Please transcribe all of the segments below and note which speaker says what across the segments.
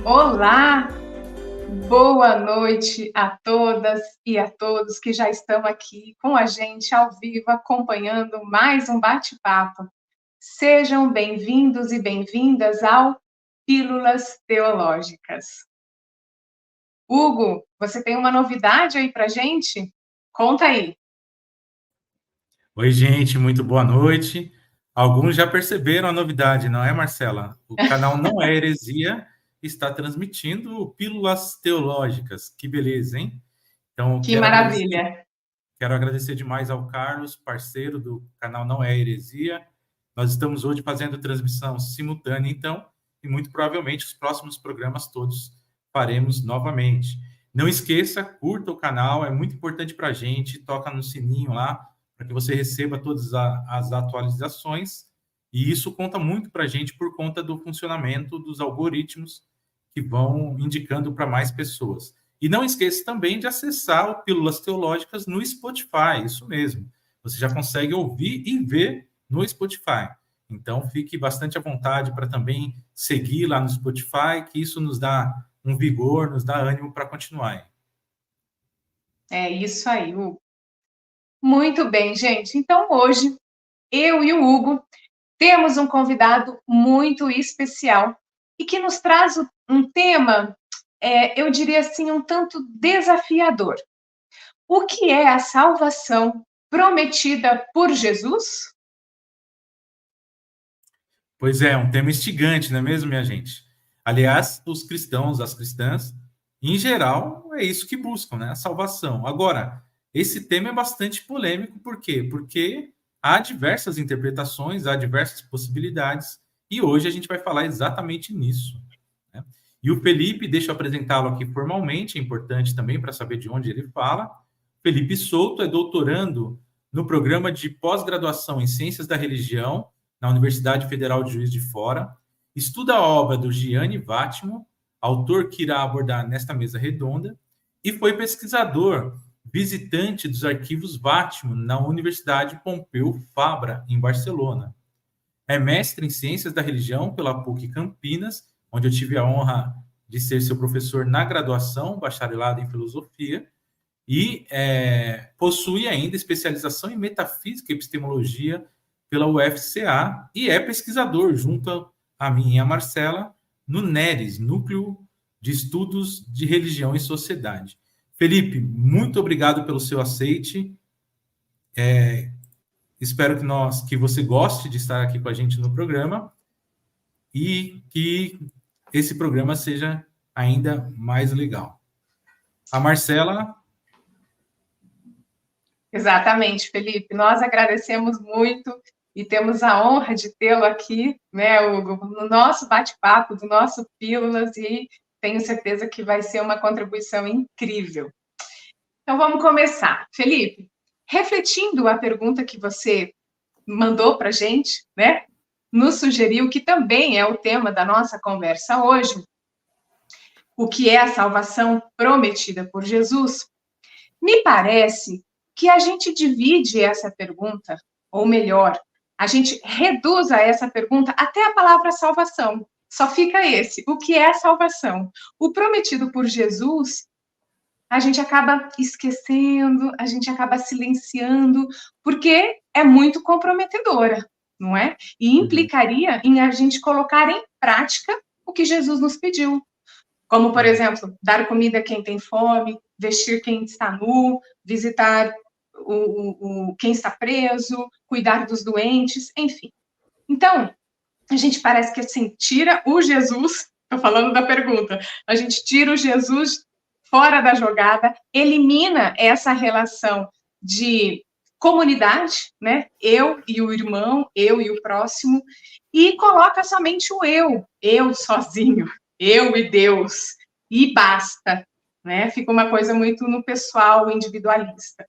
Speaker 1: Olá, boa noite a todas e a todos que já estão aqui com a gente ao vivo, acompanhando mais um bate-papo. Sejam bem-vindos e bem-vindas ao Pílulas Teológicas. Hugo, você tem uma novidade aí pra gente? Conta aí.
Speaker 2: Oi, gente, muito boa noite. Alguns já perceberam a novidade, não é, Marcela? O canal Não é Heresia está transmitindo pílulas teológicas. Que beleza, hein? Então,
Speaker 1: Que maravilha!
Speaker 2: quero agradecer demais ao Carlos, parceiro do canal Não é Heresia. Nós estamos hoje fazendo transmissão simultânea, então, e muito provavelmente os próximos programas todos faremos novamente. Não esqueça, curta o canal, é muito importante para a gente, toca no sininho lá, para que você receba todas as atualizações, e isso conta muito para a gente por conta do funcionamento dos algoritmos que vão indicando para mais pessoas. E não esqueça também de acessar o Pílulas Teológicas no Spotify, isso mesmo. Você já consegue ouvir e ver no Spotify. Então, fique bastante à vontade para também seguir lá no Spotify, que isso nos dá um vigor, nos dá ânimo para continuar.
Speaker 1: É isso aí, Hugo. Muito bem, gente. Então, hoje, eu e o Hugo temos um convidado muito especial e que nos traz um tema, eu diria assim, um tanto desafiador. O que é a salvação prometida por Jesus?
Speaker 2: Pois é, um tema instigante, não é mesmo, minha gente? Aliás, os cristãos, as cristãs, em geral, é isso que buscam, né? A salvação. Agora, esse tema é bastante polêmico, por quê? Porque há diversas interpretações, há diversas possibilidades, e hoje a gente vai falar exatamente nisso, né? E o Felipe, deixa eu apresentá-lo aqui formalmente, é importante também para saber de onde ele fala. Felipe Souto é doutorando no programa de pós-graduação em Ciências da Religião na Universidade Federal de Juiz de Fora, estuda a obra do Gianni Vattimo, autor que irá abordar nesta mesa redonda, e foi pesquisador visitante dos arquivos Vattimo na Universidade Pompeu Fabra, em Barcelona. É mestre em Ciências da Religião pela PUC Campinas, onde eu tive a honra de ser seu professor na graduação, bacharelado em Filosofia, e possui ainda especialização em Metafísica e Epistemologia pela UFCA e é pesquisador, junto a mim e a Marcela, no NERES, Núcleo de Estudos de Religião e Sociedade. Felipe, muito obrigado pelo seu aceite. Espero que você goste de estar aqui com a gente no programa e que esse programa seja ainda mais legal. A Marcela.
Speaker 1: Exatamente, Felipe. Nós agradecemos muito e temos a honra de tê-lo aqui, né, Hugo, no nosso bate-papo, do nosso Pílulas, e tenho certeza que vai ser uma contribuição incrível. Então vamos começar. Felipe, refletindo a pergunta que você mandou para a gente, né, nos sugeriu que também é o tema da nossa conversa hoje, o que é a salvação prometida por Jesus. Me parece que a gente divide essa pergunta, ou melhor, a gente reduz a essa pergunta até a palavra salvação. Só fica esse, o que é a salvação? O prometido por Jesus, a gente acaba esquecendo, a gente acaba silenciando, porque é muito comprometedora, não é? E implicaria em a gente colocar em prática o que Jesus nos pediu. Como, por exemplo, dar comida a quem tem fome, vestir quem está nu, visitar quem está preso, cuidar dos doentes, enfim. Então, a gente parece que assim, tira o Jesus, estou falando da pergunta, a gente tira o Jesus fora da jogada, elimina essa relação de comunidade, né? Eu e o irmão, eu e o próximo, e coloca somente o eu sozinho, eu e Deus, e basta, né? Fica uma coisa muito no pessoal, individualista.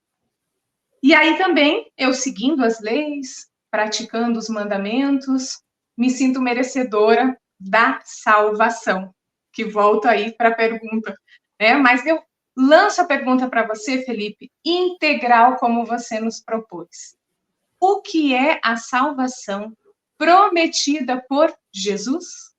Speaker 1: E aí também, eu seguindo as leis, praticando os mandamentos, me sinto merecedora da salvação. Que volto aí para a pergunta, né? Mas eu lanço a pergunta para você, Felipe, integral como você nos propôs. O que é a salvação prometida por Jesus?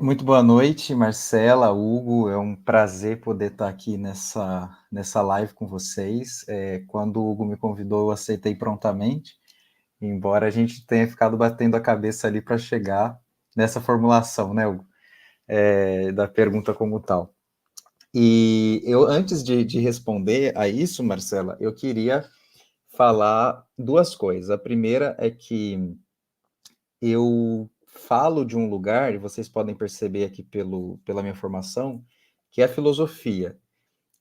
Speaker 3: Muito boa noite, Marcela, Hugo. É um prazer poder estar aqui nessa live com vocês. Quando o Hugo me convidou, eu aceitei prontamente, embora a gente tenha ficado batendo a cabeça ali para chegar nessa formulação, né, Hugo? Da pergunta como tal. E eu, antes de responder a isso, Marcela, eu queria falar duas coisas. A primeira é que eu falo de um lugar, e vocês podem perceber aqui pela minha formação, que é a filosofia.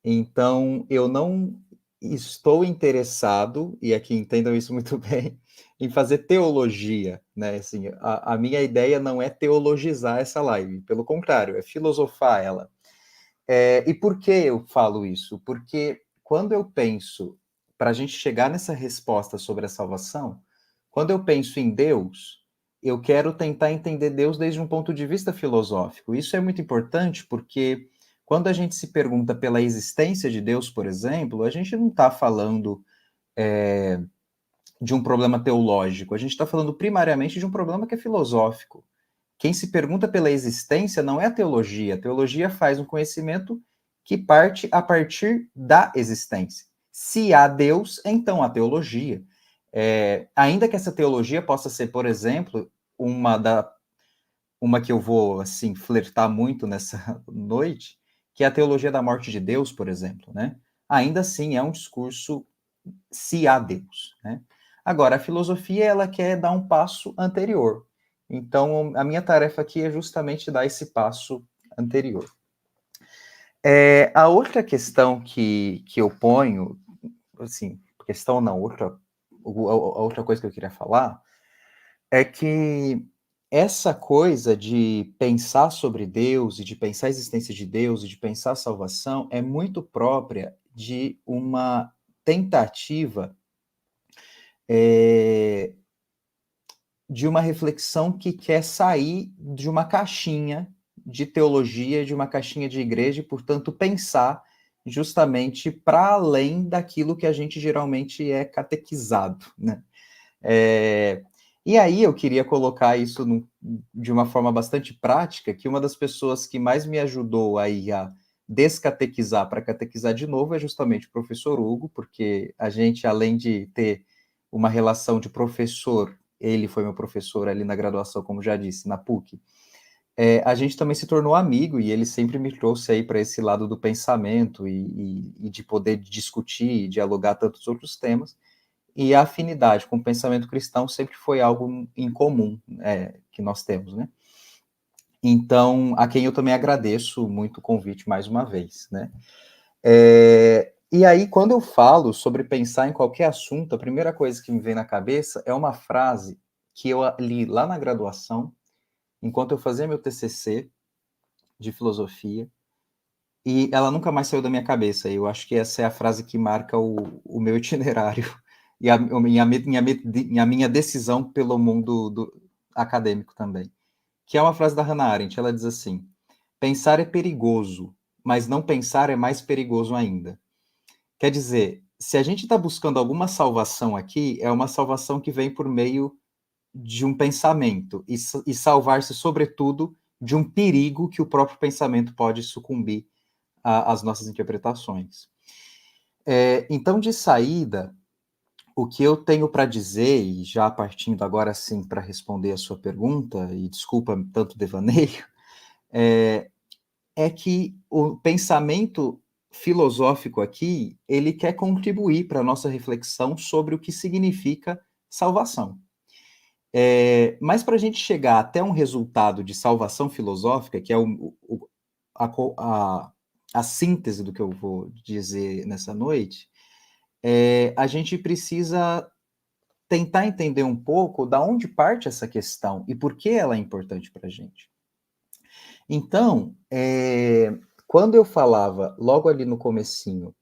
Speaker 3: Então, eu não estou interessado, e aqui entendam isso muito bem, em fazer teologia, né? Assim, a minha ideia não é teologizar essa live, pelo contrário, é filosofar ela. E por que eu falo isso? Porque quando eu penso, para a gente chegar nessa resposta sobre a salvação, quando eu penso em Deus, eu quero tentar entender Deus desde um ponto de vista filosófico. Isso é muito importante porque quando a gente se pergunta pela existência de Deus, por exemplo, a gente não está falando de um problema teológico, a gente está falando primariamente de um problema que é filosófico. Quem se pergunta pela existência não é a teologia. A teologia faz um conhecimento que parte a partir da existência. Se há Deus, então há teologia. Ainda que essa teologia possa ser, por exemplo, uma que eu vou assim flertar muito nessa noite, que é a teologia da morte de Deus, por exemplo, né? Ainda assim é um discurso se há Deus, né? Agora, a filosofia, ela quer dar um passo anterior. Então, a minha tarefa aqui é justamente dar esse passo anterior. A outra questão que eu ponho, assim, questão não, a outra coisa que eu queria falar é que essa coisa de pensar sobre Deus e de pensar a existência de Deus e de pensar a salvação é muito própria de uma tentativa de uma reflexão que quer sair de uma caixinha de teologia, de uma caixinha de igreja, e, portanto, pensar justamente para além daquilo que a gente geralmente é catequizado, né? E aí eu queria colocar isso de uma forma bastante prática, que uma das pessoas que mais me ajudou aí a descatequizar para catequizar de novo é justamente o professor Hugo, porque a gente, além de ter uma relação de professor, ele foi meu professor ali na graduação, como já disse, na PUC, a gente também se tornou amigo e ele sempre me trouxe aí para esse lado do pensamento e de poder discutir e dialogar tantos outros temas. E a afinidade com o pensamento cristão sempre foi algo em comum que nós temos, né? Então, a quem eu também agradeço muito o convite mais uma vez, né? E aí, quando eu falo sobre pensar em qualquer assunto, a primeira coisa que me vem na cabeça é uma frase que eu li lá na graduação, enquanto eu fazia meu TCC de filosofia, e ela nunca mais saiu da minha cabeça. Eu acho que essa é a frase que marca o meu itinerário e a minha decisão pelo mundo acadêmico também, que é uma frase da Hannah Arendt. Ela diz assim: pensar é perigoso, mas não pensar é mais perigoso ainda. Quer dizer, se a gente está buscando alguma salvação aqui, é uma salvação que vem por meio de um pensamento e salvar-se, sobretudo, de um perigo que o próprio pensamento pode sucumbir às nossas interpretações. Então, de saída, o que eu tenho para dizer, e já partindo agora sim para responder a sua pergunta, e desculpa tanto devaneio, é que o pensamento filosófico aqui, ele quer contribuir para a nossa reflexão sobre o que significa salvação. Mas para a gente chegar até um resultado de salvação filosófica, que é a síntese do que eu vou dizer nessa noite, a gente precisa tentar entender um pouco da onde parte essa questão e por que ela é importante para a gente. Então, quando eu falava logo ali no comecinho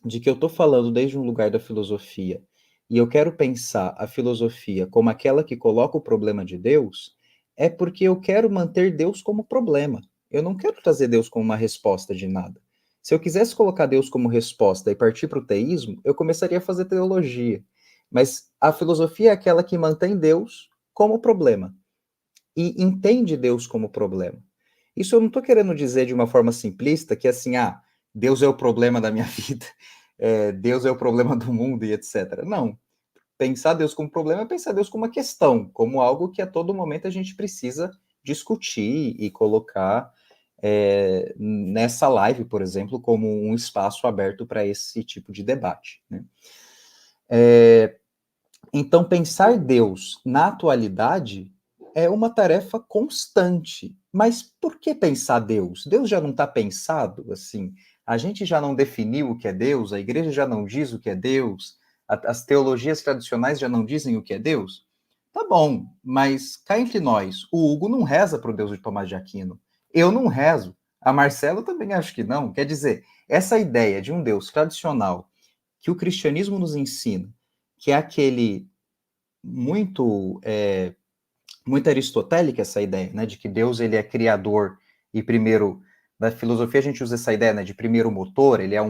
Speaker 3: de que eu estou falando desde um lugar da filosofia e eu quero pensar a filosofia como aquela que coloca o problema de Deus, é porque eu quero manter Deus como problema. Eu não quero trazer Deus como uma resposta de nada. Se eu quisesse colocar Deus como resposta e partir para o teísmo, eu começaria a fazer teologia. Mas a filosofia é aquela que mantém Deus como problema e entende Deus como problema. Isso eu não estou querendo dizer de uma forma simplista que assim, Deus é o problema da minha vida, Deus é o problema do mundo e etc. Não. Pensar Deus como problema é pensar Deus como uma questão, como algo que a todo momento a gente precisa discutir e colocar nessa live, por exemplo, como um espaço aberto para esse tipo de debate, né? Então, pensar Deus na atualidade é uma tarefa constante. Mas por que pensar Deus? Deus já não está pensado, assim? A gente já não definiu o que é Deus? A igreja já não diz o que é Deus? As teologias tradicionais já não dizem o que é Deus? Tá bom, mas cá entre nós, o Hugo não reza para o Deus de Tomás de Aquino. Eu não rezo. A Marcela também acho que não. Quer dizer, essa ideia de um Deus tradicional que o cristianismo nos ensina, que é aquele muito aristotélica, essa ideia, né, de que Deus ele é criador e primeiro, na filosofia a gente usa essa ideia, né, de primeiro motor, ele é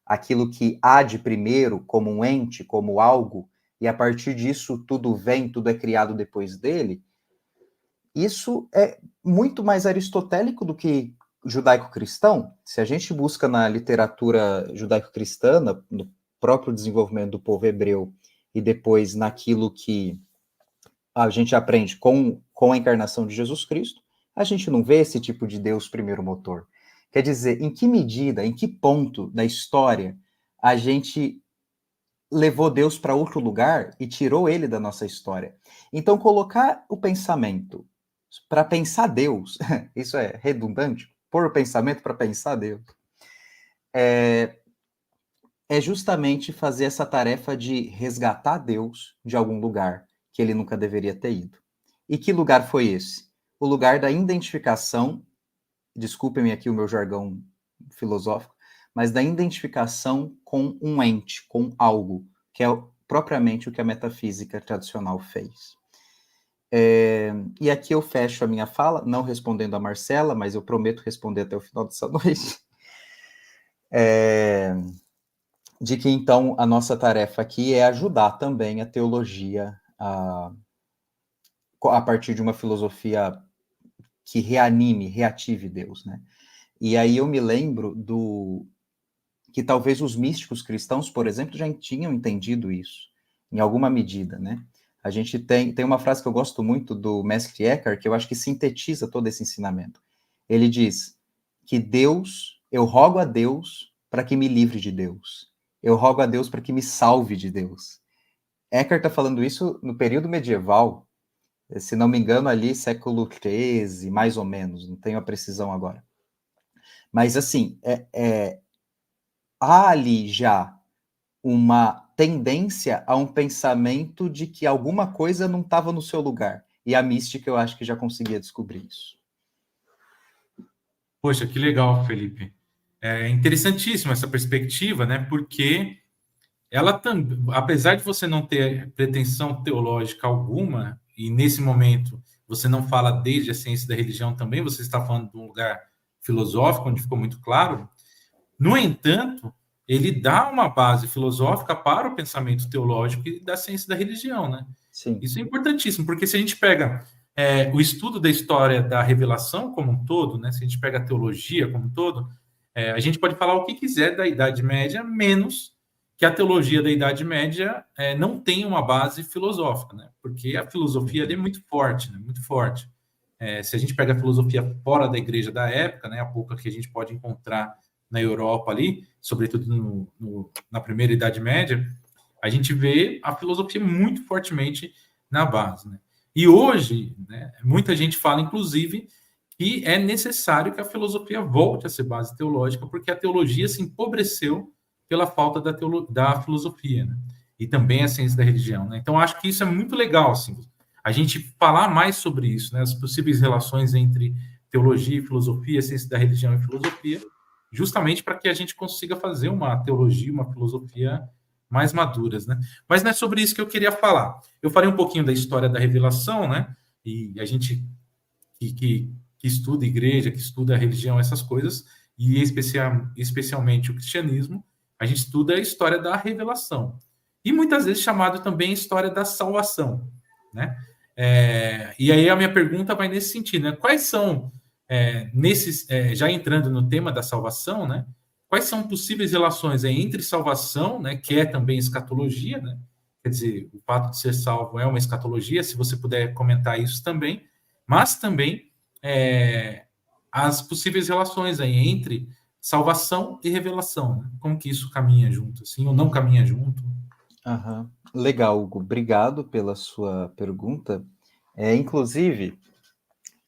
Speaker 3: aquilo que há de primeiro como um ente, como algo, e a partir disso tudo vem, tudo é criado depois dele. Isso é muito mais aristotélico do que judaico-cristão. Se a gente busca na literatura judaico-cristã, no próprio desenvolvimento do povo hebreu, e depois naquilo que a gente aprende com a encarnação de Jesus Cristo, a gente não vê esse tipo de Deus primeiro motor. Quer dizer, em que medida, em que ponto da história a gente levou Deus para outro lugar e tirou ele da nossa história? Então, colocar o pensamento para pensar Deus, isso é redundante, pôr o pensamento para pensar Deus, é justamente fazer essa tarefa de resgatar Deus de algum lugar que ele nunca deveria ter ido. E que lugar foi esse? O lugar da identificação, desculpem-me aqui o meu jargão filosófico, mas da identificação com um ente, com algo, que é propriamente o que a metafísica tradicional fez. E aqui eu fecho a minha fala, não respondendo a Marcela, mas eu prometo responder até o final dessa noite. De que, então, a nossa tarefa aqui é ajudar também a teologia a partir de uma filosofia que reative Deus, né? E aí eu me lembro que talvez os místicos cristãos, por exemplo, já tinham entendido isso, em alguma medida, né? A gente tem uma frase que eu gosto muito do Mestre Eckhart, que eu acho que sintetiza todo esse ensinamento. Ele diz que eu rogo a Deus para que me livre de Deus. Eu rogo a Deus para que me salve de Deus. Eckhart está falando isso no período medieval, se não me engano, ali século XIII, mais ou menos, não tenho a precisão agora. Mas, assim, há ali já uma tendência a um pensamento de que alguma coisa não estava no seu lugar. E a mística, eu acho que já conseguia descobrir isso.
Speaker 2: Poxa, que legal, Felipe. É interessantíssima essa perspectiva, né? Porque ela também, apesar de você não ter pretensão teológica alguma, e nesse momento você não fala desde a ciência da religião também, você está falando de um lugar filosófico, onde ficou muito claro. No entanto, ele dá uma base filosófica para o pensamento teológico e da ciência da religião, né?
Speaker 3: Sim.
Speaker 2: Isso é importantíssimo, porque se a gente pega o estudo da história da revelação como um todo, né? Se a gente pega a teologia como um todo, a gente pode falar o que quiser da Idade Média, menos que a teologia da Idade Média não tem uma base filosófica, né? Porque a filosofia ali é muito forte, né? Muito forte. Se a gente pega a filosofia fora da igreja da época, né? A pouca que a gente pode encontrar na Europa ali, sobretudo na primeira Idade Média, a gente vê a filosofia muito fortemente na base, né? E hoje, né, muita gente fala, inclusive, que é necessário que a filosofia volte a ser base teológica, porque a teologia se empobreceu pela falta da filosofia, né? E também a ciência da religião, né? Então, acho que isso é muito legal, assim, a gente falar mais sobre isso, né? As possíveis relações entre teologia e filosofia, ciência da religião e filosofia, justamente para que a gente consiga fazer uma teologia, uma filosofia mais maduras, né? Mas não é sobre isso que eu queria falar. Eu falei um pouquinho da história da revelação, né? E a gente que estuda igreja, que estuda a religião, essas coisas, e especialmente o cristianismo, a gente estuda a história da revelação. E muitas vezes chamado também a história da salvação, né? E aí a minha pergunta vai nesse sentido, né? Quais são já entrando no tema da salvação, né? Quais são possíveis relações entre salvação, né, que é também escatologia, né? Quer dizer, o fato de ser salvo é uma escatologia, se você puder comentar isso também, mas também as possíveis relações aí entre salvação e revelação, né? Como que isso caminha junto, assim, ou não caminha junto?
Speaker 3: Aham. Legal, Hugo. Obrigado pela sua pergunta. Inclusive,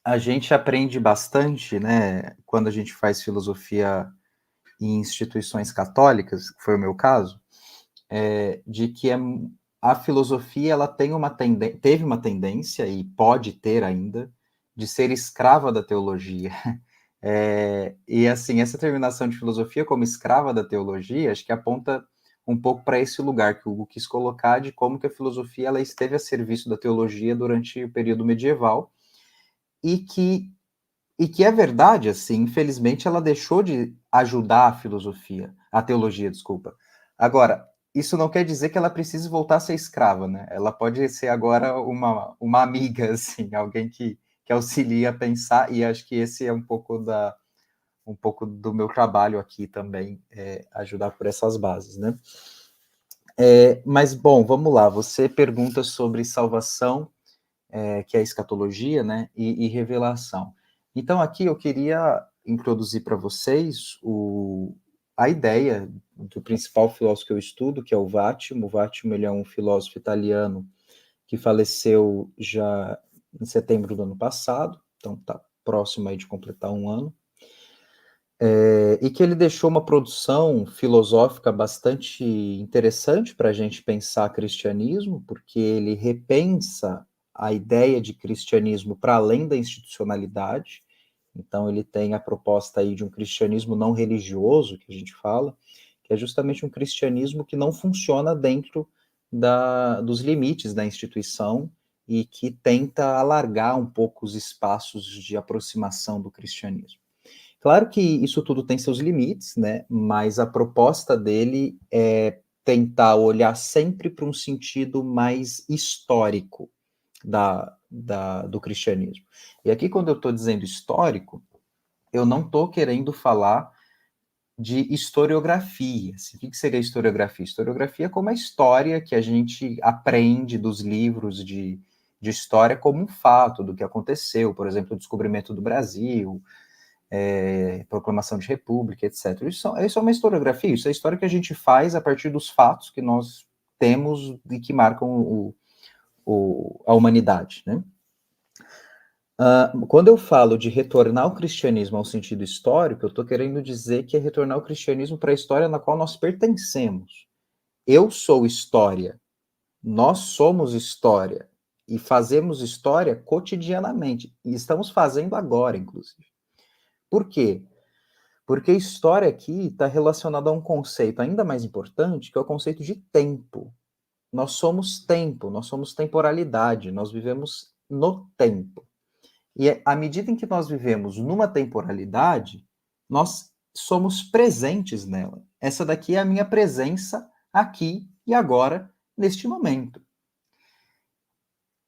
Speaker 3: a gente aprende bastante, né, quando a gente faz filosofia em instituições católicas, que foi o meu caso, de que a filosofia ela teve uma tendência, e pode ter ainda, de ser escrava da teologia. E assim, essa terminação de filosofia como escrava da teologia, acho que aponta um pouco para esse lugar que o Hugo quis colocar, de como que a filosofia ela esteve a serviço da teologia durante o período medieval, e que é verdade, assim, infelizmente ela deixou de ajudar a teologia, desculpa. Agora, isso não quer dizer que ela precise voltar a ser escrava, né? Ela pode ser agora uma amiga, assim, alguém que auxilia a pensar, e acho que esse é um pouco do meu trabalho aqui também, ajudar por essas bases, né? Mas, bom, vamos lá, você pergunta sobre salvação, que é a escatologia, né, e revelação. Então, aqui eu queria introduzir para vocês a ideia do principal filósofo que eu estudo, que é o Vattimo. O Vattimo, ele é um filósofo italiano que faleceu já em setembro do ano passado, então está próximo aí de completar um ano, e que ele deixou uma produção filosófica bastante interessante para a gente pensar cristianismo, porque ele repensa a ideia de cristianismo para além da institucionalidade. Então ele tem a proposta aí de um cristianismo não religioso, que a gente fala, que é justamente um cristianismo que não funciona dentro dos limites da instituição e que tenta alargar um pouco os espaços de aproximação do cristianismo. Claro que isso tudo tem seus limites, né? Mas a proposta dele é tentar olhar sempre para um sentido mais histórico do cristianismo. E aqui, quando eu estou dizendo histórico, eu não estou querendo falar de historiografia. Assim, o que seria historiografia? Historiografia é como a história que a gente aprende dos livros de história como um fato do que aconteceu, por exemplo, o descobrimento do Brasil, proclamação de república, etc. Isso é uma historiografia, isso é a história que a gente faz a partir dos fatos que nós temos e que marcam a humanidade, né? Quando eu falo de retornar o cristianismo ao sentido histórico, eu estou querendo dizer que é retornar o cristianismo para a história na qual nós pertencemos. Eu sou história, nós somos história, e fazemos história cotidianamente, e estamos fazendo agora, inclusive. Por quê? Porque a história aqui está relacionada a um conceito ainda mais importante, que é o conceito de tempo. Nós somos tempo, nós somos temporalidade, nós vivemos no tempo. E à medida em que nós vivemos numa temporalidade, nós somos presentes nela. Essa daqui é a minha presença aqui e agora, neste momento.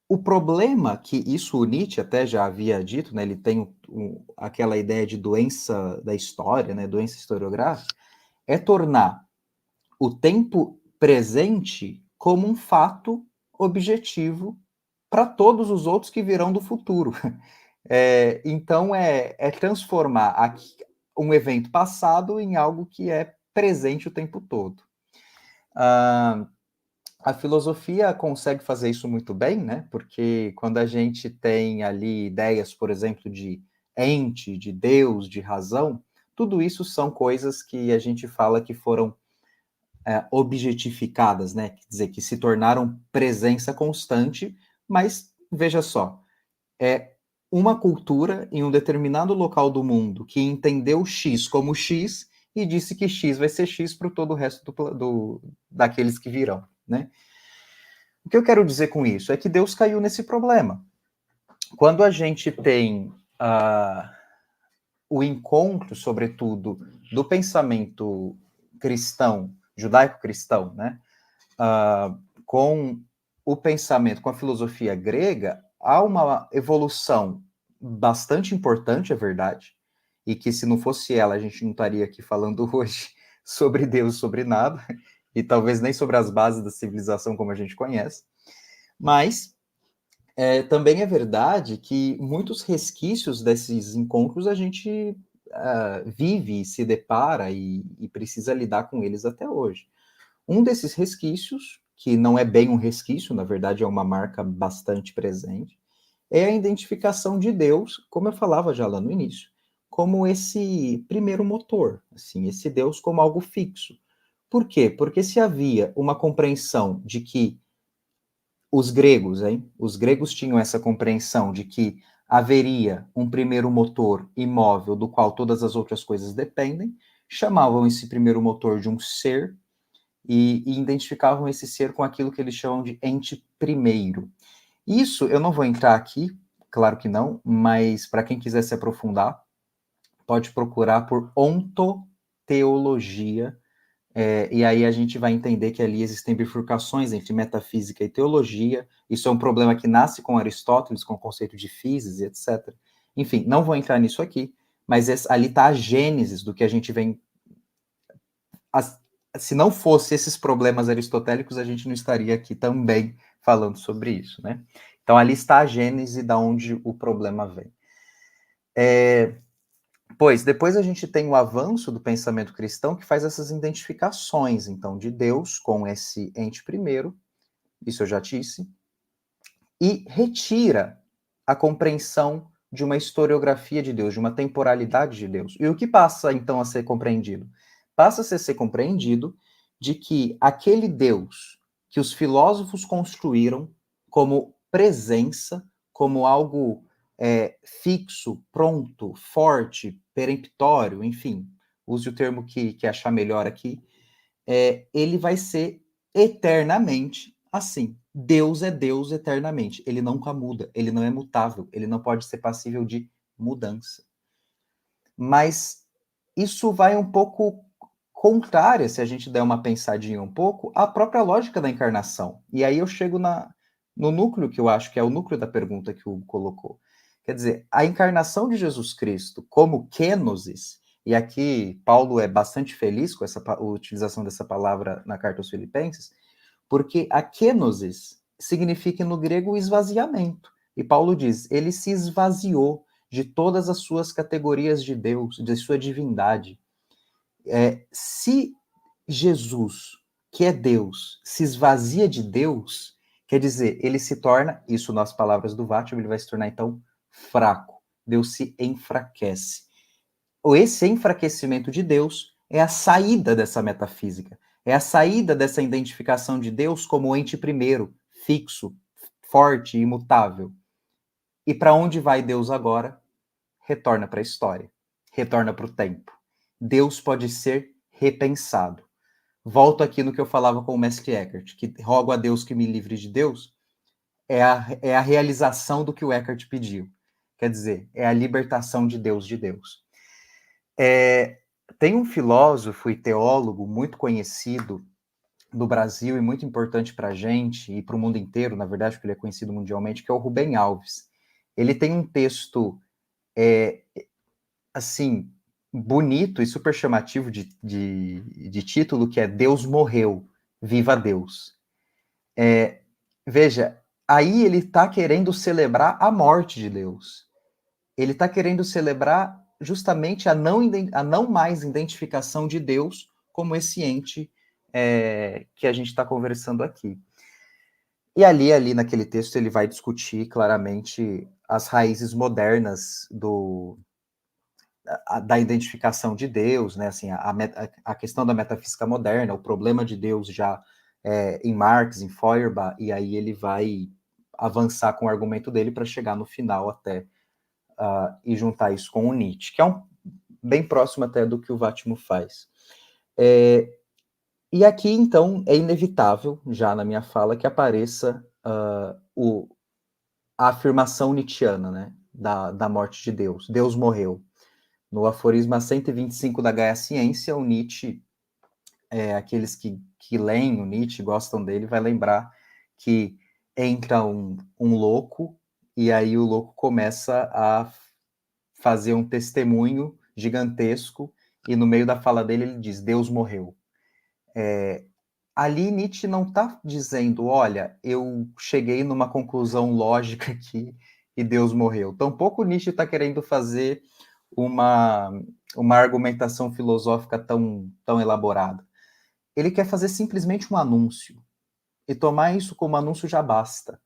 Speaker 3: O problema que isso o Nietzsche até já havia dito, né, ele tem aquela ideia de doença da história, né, doença historiográfica, é tornar o tempo presente como um fato objetivo para todos os outros que virão do futuro. Então, é transformar um evento passado em algo que é presente o tempo todo. A filosofia consegue fazer isso muito bem, né? Porque quando a gente tem ali ideias, por exemplo, de ente, de Deus, de razão, tudo isso são coisas que a gente fala que foram objetificadas, né? Quer dizer, que se tornaram presença constante, mas veja só, uma cultura em um determinado local do mundo que entendeu X como X e disse que X vai ser X para todo o resto daqueles que virão, né? O que eu quero dizer com isso é que Deus caiu nesse problema. Quando a gente tem o encontro, sobretudo, do pensamento cristão, judaico-cristão, né, com o pensamento, com a filosofia grega, há uma evolução bastante importante, é verdade, e que se não fosse ela, a gente não estaria aqui falando hoje sobre Deus, sobre nada, e talvez nem sobre as bases da civilização como a gente conhece, mas também é verdade que muitos resquícios desses encontros a gente vive, se depara e precisa lidar com eles até hoje. Um desses resquícios, que não é bem um resquício, na verdade é uma marca bastante presente, é a identificação de Deus, como eu falava já lá no início, como esse primeiro motor, assim, esse Deus como algo fixo. Por quê? Porque se havia uma compreensão de que os gregos, hein? Os gregos tinham essa compreensão de que haveria um primeiro motor imóvel do qual todas as outras coisas dependem, chamavam esse primeiro motor de um ser e identificavam esse ser com aquilo que eles chamam de ente primeiro. Isso eu não vou entrar aqui, claro que não, mas para quem quiser se aprofundar, pode procurar por ontoteologia, e aí a gente vai entender que ali existem bifurcações entre metafísica e teologia. Isso é um problema que nasce com Aristóteles, com o conceito de physis e etc. Enfim, não vou entrar nisso aqui, mas ali está a gênese do que a gente vem... Se não fosse esses problemas aristotélicos, a gente não estaria aqui também falando sobre isso, né? Então, ali está a gênese da onde o problema vem. Pois, depois a gente tem o avanço do pensamento cristão que faz essas identificações, então, de Deus com esse ente primeiro, isso eu já disse, e retira a compreensão de uma historiografia de Deus, de uma temporalidade de Deus. E o que passa, então, a ser compreendido? Passa a ser compreendido de que aquele Deus que os filósofos construíram como presença, como algo fixo, pronto, forte, peremptório, enfim, use o termo que achar melhor aqui, ele vai ser eternamente assim. Deus é Deus eternamente. Ele nunca muda, ele não é mutável, ele não pode ser passível de mudança. Mas isso vai um pouco contrária, se a gente der uma pensadinha um pouco, à própria lógica da encarnação. E aí eu chego no núcleo que eu acho que é o núcleo da pergunta que o Hugo colocou. Quer dizer, a encarnação de Jesus Cristo como kenosis, e aqui Paulo é bastante feliz com essa utilização dessa palavra na carta aos Filipenses, porque a kenosis significa no grego esvaziamento. E Paulo diz, ele se esvaziou de todas as suas categorias de Deus, de sua divindade. Se Jesus, que é Deus, se esvazia de Deus, quer dizer, ele se torna, isso nas palavras do Vatican, ele vai se tornar, então, fraco. Deus se enfraquece. Esse enfraquecimento de Deus é a saída dessa metafísica, é a saída dessa identificação de Deus como ente primeiro, fixo, forte, imutável. E para onde vai Deus agora? Retorna para a história, retorna para o tempo. Deus pode ser repensado. Volto aqui no que eu falava com o mestre Eckhart, que rogo a Deus que me livre de Deus, é a realização do que o Eckhart pediu. Quer dizer, é a libertação de Deus de Deus. Tem um filósofo e teólogo muito conhecido no Brasil e muito importante para a gente e para o mundo inteiro, na verdade, porque ele é conhecido mundialmente, que é o Rubem Alves. Ele tem um texto, assim, bonito e super chamativo de título, que é Deus Morreu, Viva Deus. Veja, aí ele está querendo celebrar a morte de Deus. Ele está querendo celebrar justamente a não mais identificação de Deus como esse ente que a gente está conversando aqui. E ali naquele texto ele vai discutir claramente as raízes modernas da identificação de Deus, né? Assim, a questão da metafísica moderna, o problema de Deus já em Marx, em Feuerbach, e aí ele vai avançar com o argumento dele para chegar no final até e juntar isso com o Nietzsche, que é bem próximo até do que o Vátimo faz. E aqui, então, é inevitável, já na minha fala, que apareça a afirmação nietzschiana, né, da morte de Deus. Deus morreu. No aforisma 125 da Gaia Ciência, o Nietzsche, aqueles que leem o Nietzsche, gostam dele, vai lembrar que entra um louco e aí o louco começa a fazer um testemunho gigantesco, e no meio da fala dele ele diz, Deus morreu. Ali Nietzsche não está dizendo, olha, eu cheguei numa conclusão lógica aqui e Deus morreu. Tampouco Nietzsche está querendo fazer uma argumentação filosófica tão elaborada. Ele quer fazer simplesmente um anúncio. E tomar isso como anúncio já basta.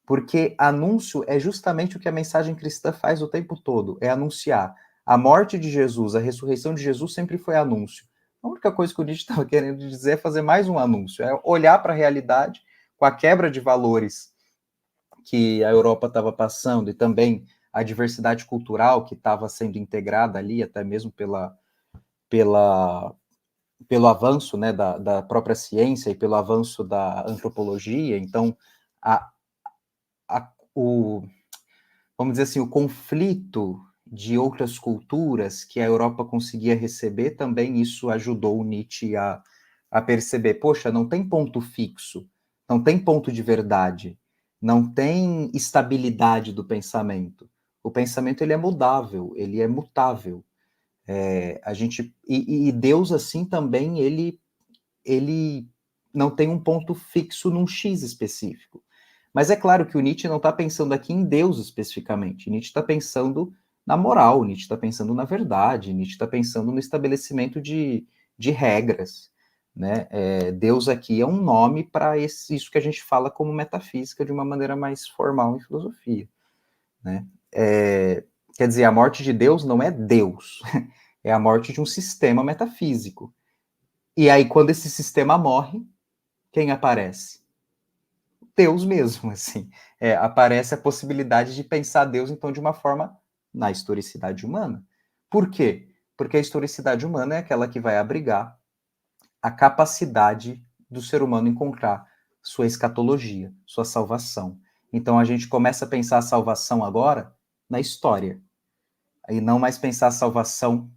Speaker 3: Porque anúncio é justamente o que a mensagem cristã faz o tempo todo, é anunciar. A morte de Jesus, a ressurreição de Jesus sempre foi anúncio. A única coisa que o Nietzsche estava querendo dizer é fazer mais um anúncio, é olhar para a realidade com a quebra de valores que a Europa estava passando e também a diversidade cultural que estava sendo integrada ali, até mesmo pelo avanço, né, da própria ciência e pelo avanço da antropologia. Então, vamos dizer assim, o conflito de outras culturas que a Europa conseguia receber, também isso ajudou o Nietzsche a perceber, poxa, não tem ponto fixo, não tem ponto de verdade, não tem estabilidade do pensamento. O pensamento ele é mudável, ele é mutável. E Deus assim também ele não tem um ponto fixo num X específico. Mas é claro que o Nietzsche não está pensando aqui em Deus especificamente. Nietzsche está pensando na moral, Nietzsche está pensando na verdade, Nietzsche está pensando no estabelecimento de regras. Né? Deus aqui é um nome para isso que a gente fala como metafísica de uma maneira mais formal em filosofia. Né? Quer dizer, a morte de Deus não é Deus, é a morte de um sistema metafísico. E aí, quando esse sistema morre, quem aparece? Deus mesmo, assim. Aparece a possibilidade de pensar Deus, então, de uma forma na historicidade humana. Por quê? Porque a historicidade humana é aquela que vai abrigar a capacidade do ser humano encontrar sua escatologia, sua salvação. Então, a gente começa a pensar a salvação agora na história, e não mais pensar a salvação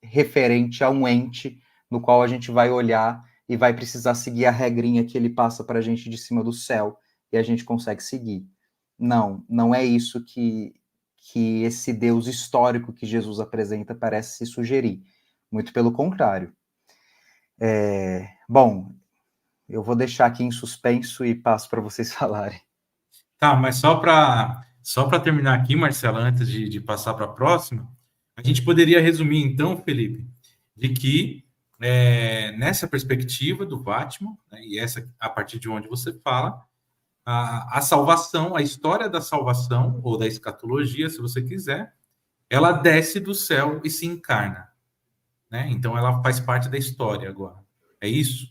Speaker 3: referente a um ente no qual a gente vai olhar e vai precisar seguir a regrinha que ele passa para a gente de cima do céu e a gente consegue seguir. Não é isso que esse Deus histórico que Jesus apresenta parece se sugerir. Muito pelo contrário. Bom, eu vou deixar aqui em suspenso e passo para vocês falarem.
Speaker 2: Tá, mas só para terminar aqui, Marcelo, antes de passar para a próxima, a gente poderia resumir, então, Felipe, de que nessa perspectiva do Batman, né, e essa a partir de onde você fala, a salvação, a história da salvação, ou da escatologia, se você quiser, ela desce do céu e se encarna. Né? Então, ela faz parte da história agora. É isso?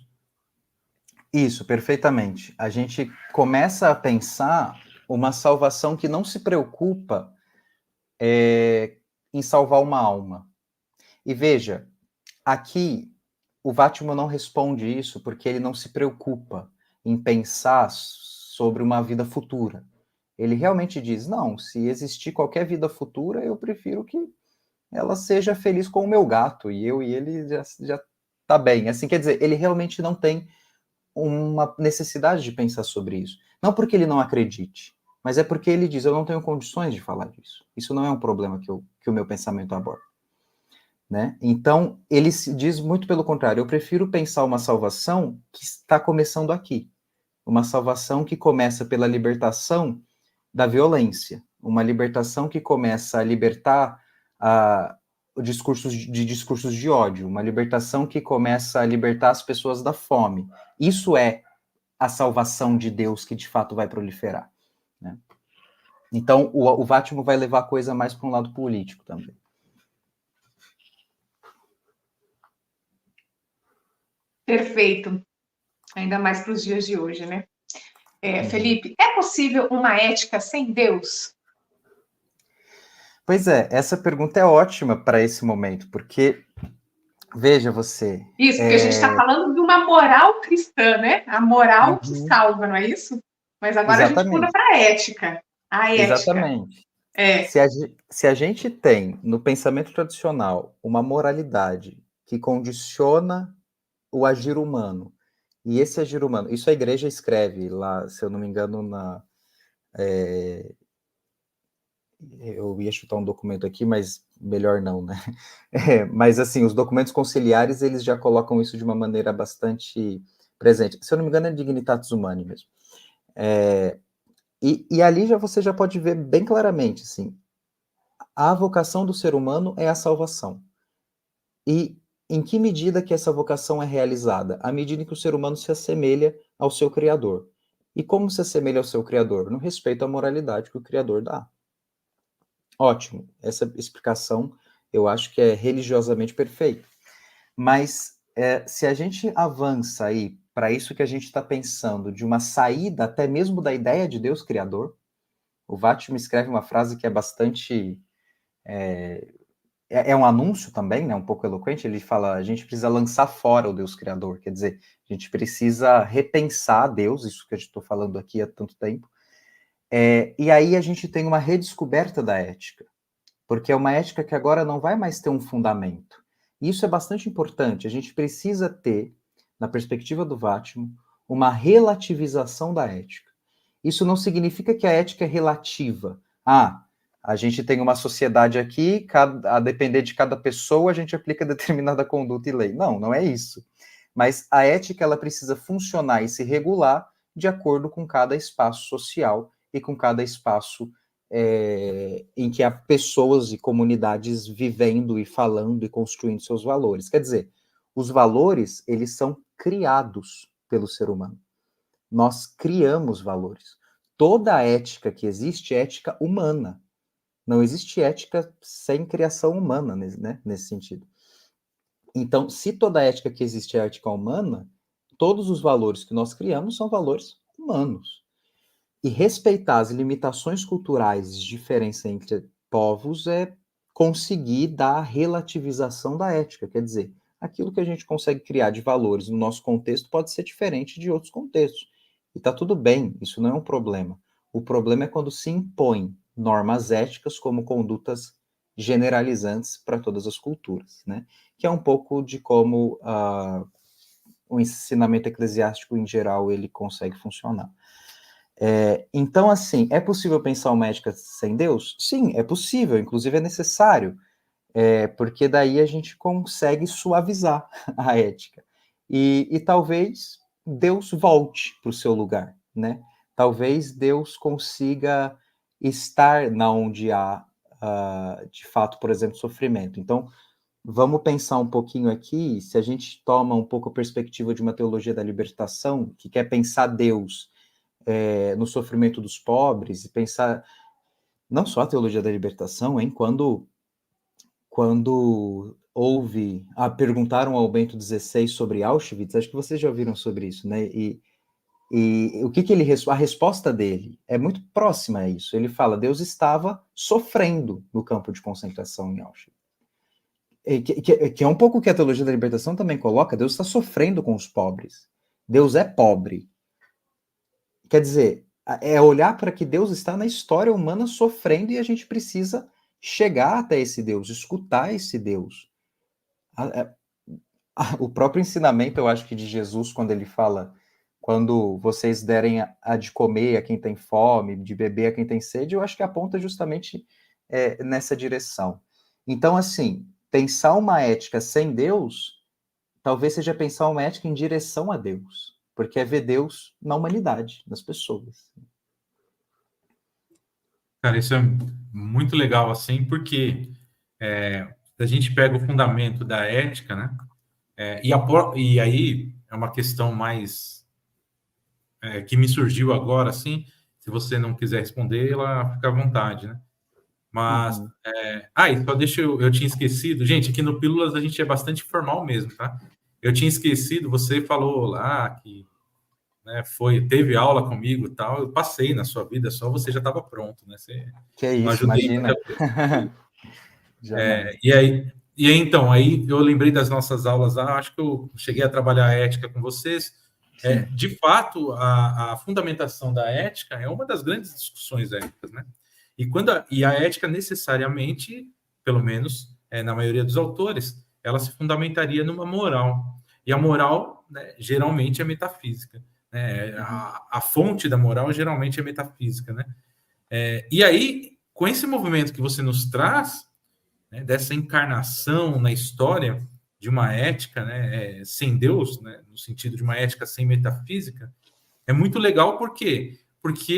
Speaker 3: Isso, perfeitamente. A gente começa a pensar uma salvação que não se preocupa em salvar uma alma. E veja, aqui o Vatimo não responde isso porque ele não se preocupa em pensar sobre uma vida futura. Ele realmente diz, não, se existir qualquer vida futura, eu prefiro que ela seja feliz com o meu gato, e eu e ele já tá bem. Assim, quer dizer, ele realmente não tem uma necessidade de pensar sobre isso. Não porque ele não acredite, mas é porque ele diz, eu não tenho condições de falar disso. Isso não é um problema que o meu pensamento aborda. Né? Então, ele se diz muito pelo contrário, eu prefiro pensar uma salvação que está começando aqui. Uma salvação que começa pela libertação da violência, uma libertação que começa a libertar discursos de ódio, uma libertação que começa a libertar as pessoas da fome. Isso é a salvação de Deus que de fato vai proliferar. Né? Então, o Vatimo vai levar a coisa mais para um lado político também.
Speaker 1: Perfeito. Ainda mais para os dias de hoje, né? Felipe, é possível uma ética sem Deus?
Speaker 3: Pois é, essa pergunta é ótima para esse momento, porque, veja você...
Speaker 1: Isso, porque a gente está falando de uma moral cristã, né? A moral que
Speaker 3: Uhum.
Speaker 1: salva, não é isso? Mas agora
Speaker 3: Exatamente.
Speaker 1: a gente pula para a ética. A ética.
Speaker 3: Exatamente. Se a gente tem, no pensamento tradicional, uma moralidade que condiciona o agir humano, e esse agir humano, isso a igreja escreve lá, se eu não me engano, eu ia chutar um documento aqui, mas melhor não, né? Mas, assim, os documentos conciliares, eles já colocam isso de uma maneira bastante presente. Se eu não me engano, é Dignitatis Humanae mesmo. E ali você já pode ver bem claramente, assim, a vocação do ser humano é a salvação. E em que medida que essa vocação é realizada? À medida que o ser humano se assemelha ao seu Criador. E como se assemelha ao seu Criador? No respeito à moralidade que o Criador dá. Ótimo, essa explicação eu acho que é religiosamente perfeita. Mas se a gente avança aí para isso que a gente está pensando, de uma saída até mesmo da ideia de Deus Criador, o Vattimo escreve uma frase que é bastante... É um anúncio também, né, um pouco eloquente. Ele fala, a gente precisa lançar fora o Deus Criador, quer dizer, a gente precisa repensar Deus, isso que eu estou falando aqui há tanto tempo, e aí a gente tem uma redescoberta da ética, porque é uma ética que agora não vai mais ter um fundamento. E isso é bastante importante, a gente precisa ter, na perspectiva do Vattimo, uma relativização da ética. Isso não significa que a ética é relativa. A gente tem uma sociedade aqui, a depender de cada pessoa, a gente aplica determinada conduta e lei. Não, não é isso. Mas a ética, ela precisa funcionar e se regular de acordo com cada espaço social e com cada espaço em que há pessoas e comunidades vivendo e falando e construindo seus valores. Quer dizer, os valores, eles são criados pelo ser humano. Nós criamos valores. Toda a ética que existe é ética humana. Não existe ética sem criação humana, né, nesse sentido. Então, se toda a ética que existe é ética humana, todos os valores que nós criamos são valores humanos. E respeitar as limitações culturais de diferença entre povos é conseguir dar a relativização da ética. Quer dizer, aquilo que a gente consegue criar de valores no nosso contexto pode ser diferente de outros contextos. E está tudo bem, isso não é um problema. O problema é quando se impõe normas éticas como condutas generalizantes para todas as culturas, né? Que é um pouco de como o ensinamento eclesiástico em geral ele consegue funcionar. Então, assim, é possível pensar uma ética sem Deus? Sim, é possível, inclusive é necessário, porque daí a gente consegue suavizar a ética. E talvez Deus volte para o seu lugar, né? Talvez Deus consiga estar na onde há, de fato, por exemplo, sofrimento. Então, vamos pensar um pouquinho aqui, se a gente toma um pouco a perspectiva de uma teologia da libertação, que quer pensar Deus no sofrimento dos pobres, e pensar não só a teologia da libertação, quando perguntaram ao Bento XVI sobre Auschwitz, acho que vocês já ouviram sobre isso, né? E o que a resposta dele é muito próxima a isso. Ele fala, Deus estava sofrendo no campo de concentração em Auschwitz. Que é um pouco o que a teologia da libertação também coloca, Deus está sofrendo com os pobres. Deus é pobre. Quer dizer, é olhar para que Deus está na história humana sofrendo e a gente precisa chegar até esse Deus, escutar esse Deus. O próprio ensinamento, eu acho que de Jesus, quando ele fala, quando vocês derem a de comer a quem tem fome, de beber a quem tem sede, eu acho que aponta justamente nessa direção. Então, assim, pensar uma ética sem Deus, talvez seja pensar uma ética em direção a Deus, porque é ver Deus na humanidade, nas pessoas.
Speaker 2: Cara, isso é muito legal, assim, porque a gente pega o fundamento da ética, né? E aí é uma questão mais que me surgiu agora, assim, se você não quiser responder, ela fica à vontade, né? Mas, e só deixa eu tinha esquecido, gente, aqui no Pílulas a gente é bastante formal mesmo, tá? Eu tinha esquecido, você falou lá que teve aula comigo e tal, eu passei na sua vida, só você já estava pronto, né? Você
Speaker 3: que é
Speaker 2: não
Speaker 3: isso,
Speaker 2: ajudei
Speaker 3: imagina.
Speaker 2: E aí, então, aí eu lembrei das nossas aulas lá, acho que eu cheguei a trabalhar a ética com vocês. De fato, a fundamentação da ética é uma das grandes discussões éticas, né? E a ética necessariamente, pelo menos na maioria dos autores, ela se fundamentaria numa moral. E a moral, né, geralmente é metafísica. Né? A fonte da moral geralmente é metafísica, né? E aí com esse movimento que você nos traz, né, dessa encarnação na história de uma ética, né, sem Deus, né, no sentido de uma ética sem metafísica, é muito legal porque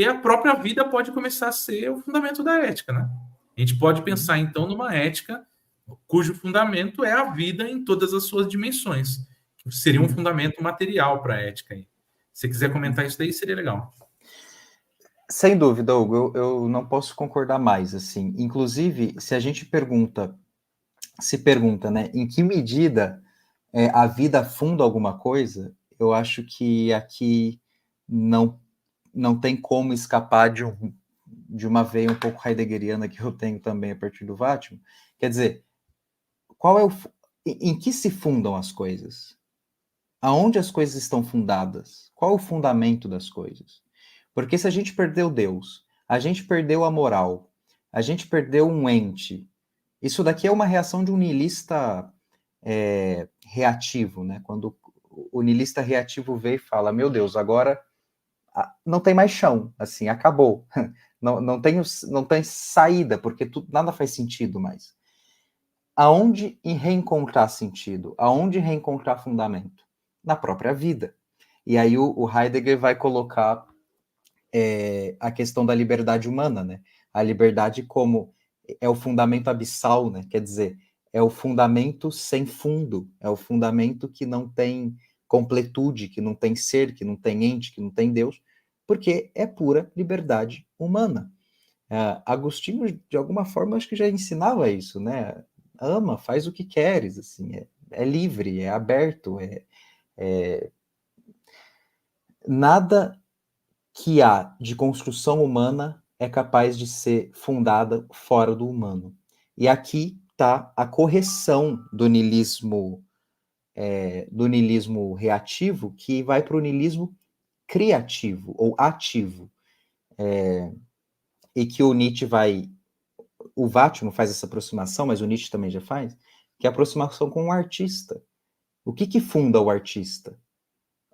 Speaker 2: a própria vida pode começar a ser o fundamento da ética, né? A gente pode pensar então numa ética cujo fundamento é a vida em todas as suas dimensões, que seria um fundamento material para a ética. Se você quiser comentar isso daí, seria legal.
Speaker 3: Sem dúvida, Hugo, eu não posso concordar mais, assim. Inclusive, se a gente se pergunta, né, em que medida a vida funda alguma coisa, eu acho que aqui não tem como escapar de uma veia um pouco heideggeriana que eu tenho também a partir do Vattimo. Quer dizer, em que se fundam as coisas? Aonde as coisas estão fundadas? Qual é o fundamento das coisas? Porque se a gente perdeu Deus, a gente perdeu a moral, a gente perdeu um ente, isso daqui é uma reação de um niilista reativo, né? Quando o niilista reativo vê e fala, meu Deus, agora não tem mais chão, assim, acabou. Não tem saída, porque nada faz sentido mais. Aonde reencontrar sentido? Aonde reencontrar fundamento? Na própria vida. E aí o Heidegger vai colocar a questão da liberdade humana, né? A liberdade como é o fundamento abissal, né? Quer dizer, é o fundamento sem fundo, é o fundamento que não tem completude, que não tem ser, que não tem ente, que não tem Deus, porque é pura liberdade humana. Agostinho, de alguma forma, acho que já ensinava isso, né? Ama, faz o que queres, assim, é livre, é aberto, nada que há de construção humana é capaz de ser fundada fora do humano. E aqui está a correção do niilismo reativo, que vai para o niilismo criativo ou ativo, e que o Nietzsche o Vattimo faz essa aproximação, mas o Nietzsche também já faz, que é a aproximação com o artista. O que funda o artista?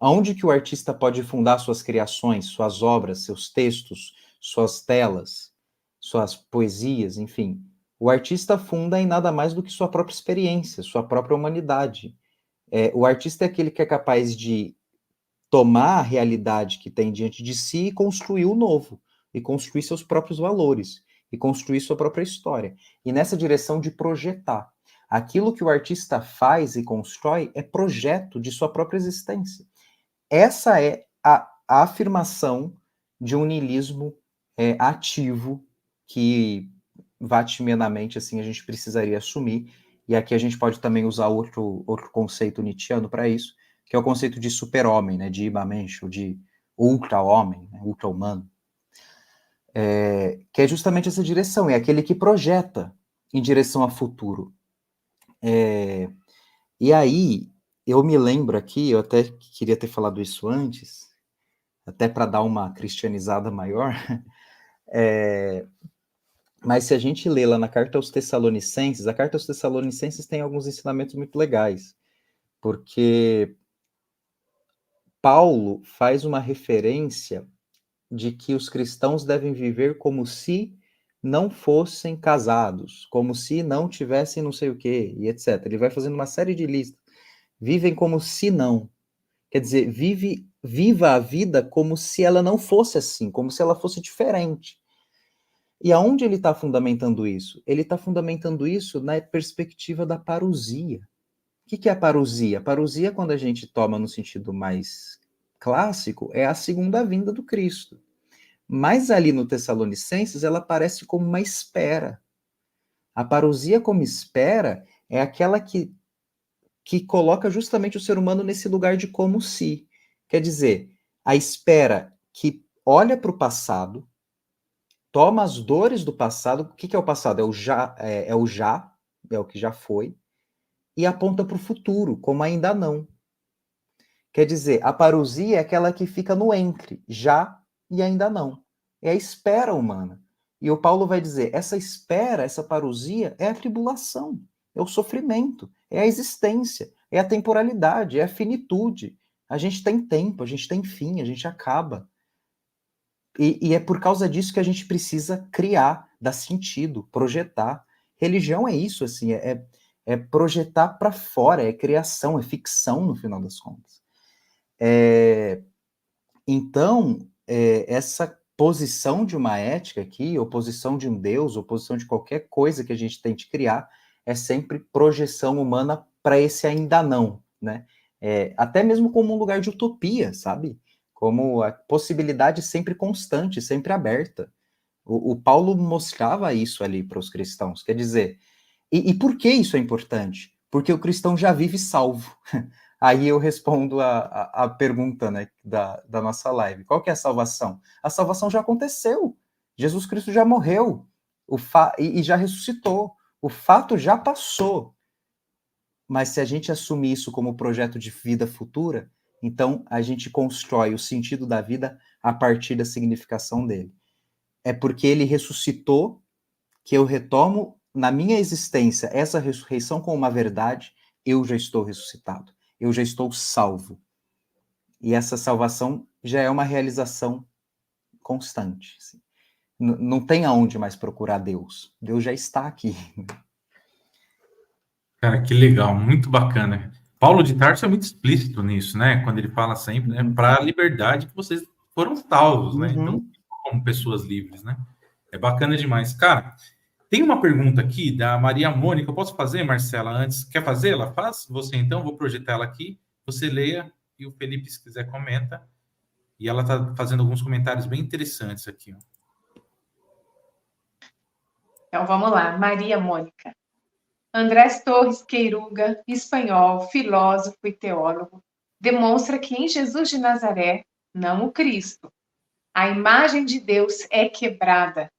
Speaker 3: Aonde que o artista pode fundar suas criações, suas obras, seus textos, suas telas, suas poesias, enfim? O artista funda em nada mais do que sua própria experiência, sua própria humanidade. O artista é aquele que é capaz de tomar a realidade que tem diante de si e construir o novo, e construir seus próprios valores, e construir sua própria história. E nessa direção de projetar. Aquilo que o artista faz e constrói é projeto de sua própria existência. Essa é a afirmação de um niilismo ativo que, vatimianamente, assim, a gente precisaria assumir. E aqui a gente pode também usar outro conceito nietzschiano para isso, que é o conceito de super-homem, né, de Übermensch, ou de ultra-homem, né, ultra-humano, que é justamente essa direção, é aquele que projeta em direção ao futuro. E aí, eu me lembro aqui, eu até queria ter falado isso antes, até para dar uma cristianizada maior, mas se a gente lê lá na Carta aos Tessalonicenses, a Carta aos Tessalonicenses tem alguns ensinamentos muito legais, porque Paulo faz uma referência de que os cristãos devem viver como se não fossem casados, como se não tivessem não sei o quê, e etc. Ele vai fazendo uma série de listas. Vivem como se não. Quer dizer, viva a vida como se ela não fosse assim, como se ela fosse diferente. E aonde ele está fundamentando isso? Ele está fundamentando isso na perspectiva da parousia. O que é a parousia? A parousia, quando a gente toma no sentido mais clássico, é a segunda vinda do Cristo. Mas ali no Tessalonicenses, ela aparece como uma espera. A parousia como espera é aquela que coloca justamente o ser humano nesse lugar de como se. Quer dizer, a espera que olha para o passado, toma as dores do passado. O que é o passado? É o que já foi, e aponta para o futuro, como ainda não. Quer dizer, a parousia é aquela que fica no entre, já e ainda não. É a espera humana. E o Paulo vai dizer, essa espera, essa parousia, é a tribulação, é o sofrimento, é a existência, é a temporalidade, é a finitude. A gente tem tempo, a gente tem fim, a gente acaba. E é por causa disso que a gente precisa criar, dar sentido, projetar. Religião é isso, assim, é projetar para fora, é criação, é ficção, no final das contas. Então, essa posição de uma ética aqui, oposição de um Deus, oposição de qualquer coisa que a gente tente criar, é sempre projeção humana para esse ainda não, né? Até mesmo como um lugar de utopia, sabe? Como a possibilidade sempre constante, sempre aberta. O Paulo mostrava isso ali para os cristãos, quer dizer, e por que isso é importante? Porque o cristão já vive salvo. Aí eu respondo a pergunta, né, da nossa live. Qual que é a salvação? A salvação já aconteceu. Jesus Cristo já morreu e já ressuscitou. O fato já passou. Mas se a gente assumir isso como projeto de vida futura, então a gente constrói o sentido da vida a partir da significação dele. É porque ele ressuscitou que eu retomo na minha existência essa ressurreição com uma verdade, eu já estou ressuscitado, eu já estou salvo. E essa salvação já é uma realização constante. Assim. Não tem aonde mais procurar Deus. Deus já está aqui.
Speaker 2: Cara, que legal, muito bacana. Paulo de Tarso é muito explícito nisso, né? Quando ele fala sempre, né, para a liberdade que vocês foram salvos, né? Então, como pessoas livres, né? É bacana demais. Cara, tem uma pergunta aqui da Maria Mônica. Eu posso fazer, Marcela, antes? Quer fazer? Ela faz? Você então, vou projetar ela aqui. Você leia e o Felipe, se quiser, comenta. E ela está fazendo alguns comentários bem interessantes aqui. Ó.
Speaker 1: Então vamos lá, Maria Mônica. Andrés Torres Queiruga, espanhol, filósofo e teólogo, demonstra que em Jesus de Nazaré, não o Cristo, a imagem de Deus é quebrada.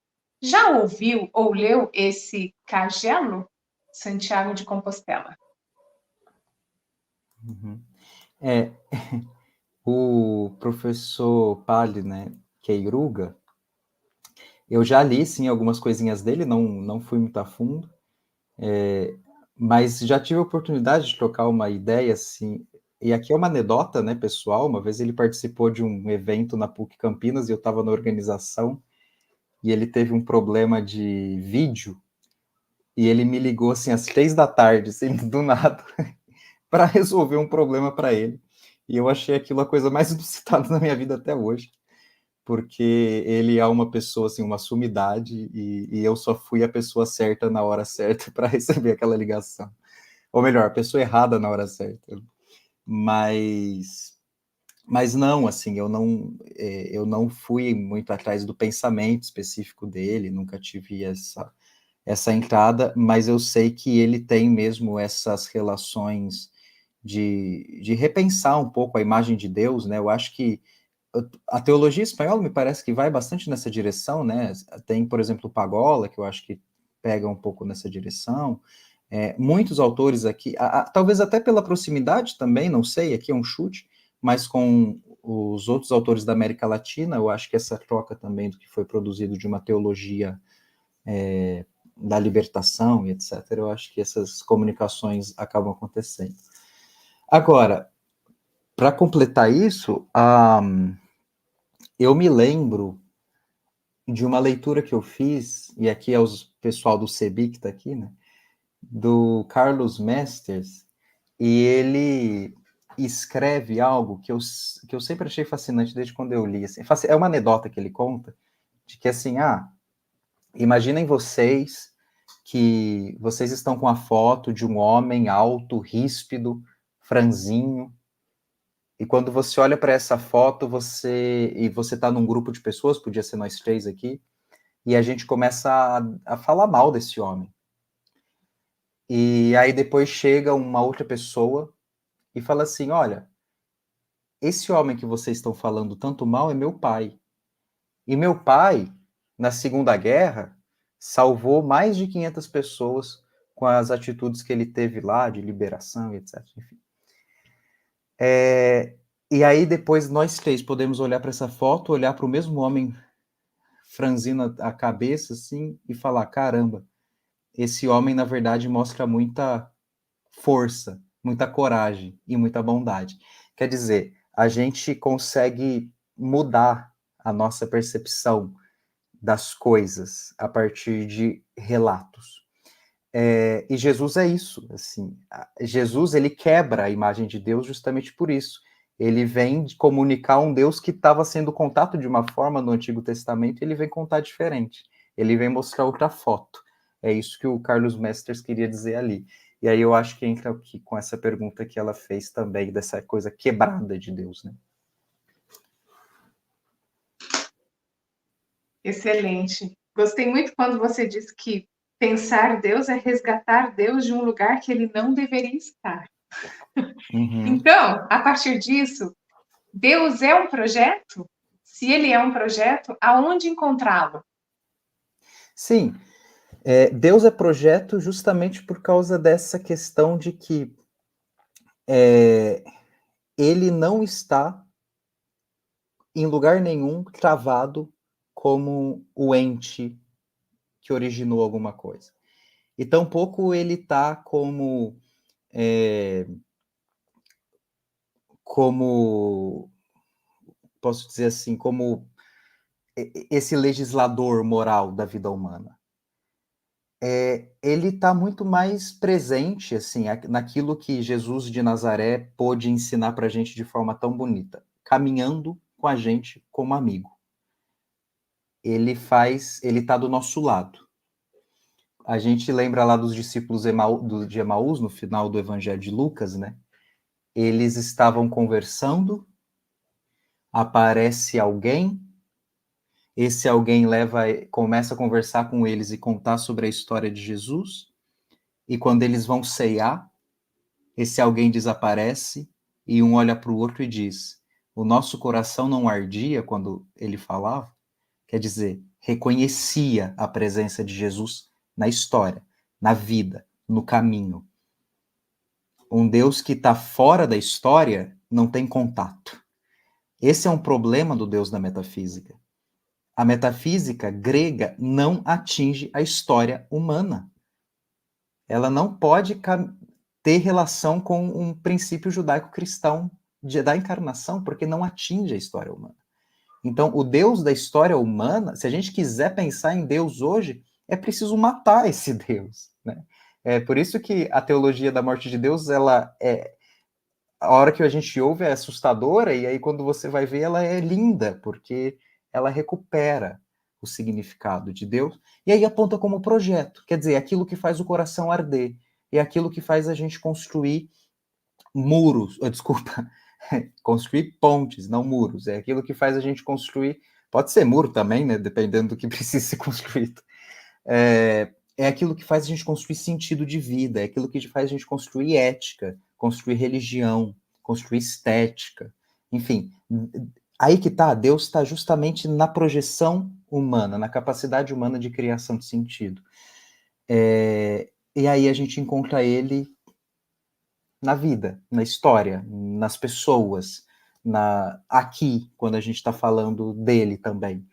Speaker 1: Já ouviu ou leu esse cagelo? Santiago de Compostela.
Speaker 3: O professor Pali, né, Queiruga, eu já li, sim, algumas coisinhas dele, não fui muito a fundo, mas já tive a oportunidade de trocar uma ideia, assim, e aqui é uma anedota, né, pessoal, uma vez ele participou de um evento na PUC Campinas e eu estava na organização, e ele teve um problema de vídeo, e ele me ligou, assim, às 3 da tarde, assim, do nada, para resolver um problema para ele, e eu achei aquilo a coisa mais inusitada na minha vida até hoje, porque ele é uma pessoa, assim, uma sumidade, e eu só fui a pessoa certa na hora certa para receber aquela ligação. Ou melhor, a pessoa errada na hora certa. Mas não, assim, eu não fui muito atrás do pensamento específico dele, nunca tive essa entrada, mas eu sei que ele tem mesmo essas relações de repensar um pouco a imagem de Deus, né? Eu acho que a teologia espanhola me parece que vai bastante nessa direção, né? Tem, por exemplo, o Pagola, que eu acho que pega um pouco nessa direção. Muitos autores aqui, talvez até pela proximidade também, não sei, aqui é um chute, mas com os outros autores da América Latina, eu acho que essa troca também do que foi produzido de uma teologia da libertação e etc., eu acho que essas comunicações acabam acontecendo. Agora, para completar isso, eu me lembro de uma leitura que eu fiz, e aqui é o pessoal do CEBI que está aqui, né? Do Carlos Mesters, e ele escreve algo que eu sempre achei fascinante desde quando eu li. Assim, é uma anedota que ele conta, de que assim, imaginem vocês que vocês estão com a foto de um homem alto, ríspido, franzinho, e quando você olha para essa foto, você está num grupo de pessoas, podia ser nós 3 aqui, e a gente começa a falar mal desse homem. E aí depois chega uma outra pessoa e fala assim, olha, esse homem que vocês estão falando tanto mal é meu pai. E meu pai, na Segunda Guerra, salvou mais de 500 pessoas com as atitudes que ele teve lá, de liberação, etc. Enfim. E aí depois nós 3 podemos olhar para essa foto, olhar para o mesmo homem franzindo a cabeça, assim, e falar, caramba, esse homem, na verdade, mostra muita força, muita coragem e muita bondade. Quer dizer, a gente consegue mudar a nossa percepção das coisas a partir de relatos. E Jesus é isso, assim, Jesus, ele quebra a imagem de Deus justamente por isso. Ele vem comunicar um Deus que estava sendo contado de uma forma no Antigo Testamento, e ele vem contar diferente. Ele vem mostrar outra foto. É isso que o Carlos Mesters queria dizer ali. E aí eu acho que entra aqui com essa pergunta que ela fez também, dessa coisa quebrada de Deus, né?
Speaker 1: Excelente. Gostei muito quando você disse que pensar Deus é resgatar Deus de um lugar que ele não deveria estar.
Speaker 3: Uhum.
Speaker 1: Então, a partir disso, Deus é um projeto? Se ele é um projeto, aonde encontrá-lo?
Speaker 3: Sim, Deus é projeto justamente por causa dessa questão de que ele não está em lugar nenhum travado como o ente que originou alguma coisa. E tampouco ele está como posso dizer assim, como esse legislador moral da vida humana. Ele está muito mais presente, assim, naquilo que Jesus de Nazaré pôde ensinar para a gente de forma tão bonita, caminhando com a gente como amigo. Ele está do nosso lado. A gente lembra lá dos discípulos de Emaús, no final do Evangelho de Lucas, né? Eles estavam conversando, aparece alguém, esse alguém começa a conversar com eles e contar sobre a história de Jesus, e quando eles vão ceiar, esse alguém desaparece, e um olha para o outro e diz: o nosso coração não ardia quando ele falava? Quer dizer, reconhecia a presença de Jesus na história, na vida, no caminho. Um Deus que está fora da história não tem contato. Esse é um problema do Deus da metafísica. A metafísica grega não atinge a história humana. Ela não pode ter relação com um princípio judaico-cristão da encarnação, porque não atinge a história humana. Então, o Deus da história humana, se a gente quiser pensar em Deus hoje, é preciso matar esse Deus, né? É por isso que a teologia da morte de Deus, a hora que a gente ouve é assustadora, e aí quando você vai ver, ela é linda, porque ela recupera o significado de Deus, e aí aponta como projeto, quer dizer, aquilo que faz o coração arder, é aquilo que faz a gente construir construir pontes, não muros, é aquilo que faz a gente construir, pode ser muro também, né, dependendo do que precisa ser construído, é aquilo que faz a gente construir sentido de vida, é aquilo que faz a gente construir ética, construir religião, construir estética, enfim, aí que tá, Deus está justamente na projeção humana, na capacidade humana de criação de sentido. E aí a gente encontra ele na vida, na história, nas pessoas, aqui, quando a gente está falando dele também,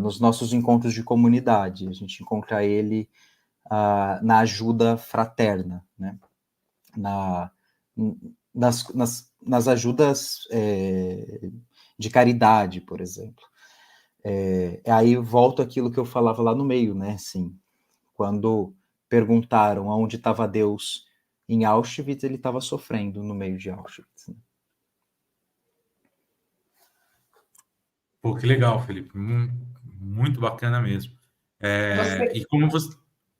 Speaker 3: nos nossos encontros de comunidade, a gente encontra ele na ajuda fraterna, né? Nas ajudas de caridade, por exemplo. Aí volto àquilo que eu falava lá no meio, né? Assim, quando perguntaram aonde estava Deus em Auschwitz, ele estava sofrendo no meio de Auschwitz. Né?
Speaker 2: Pô, que legal, Felipe. Muito bacana mesmo. E como você...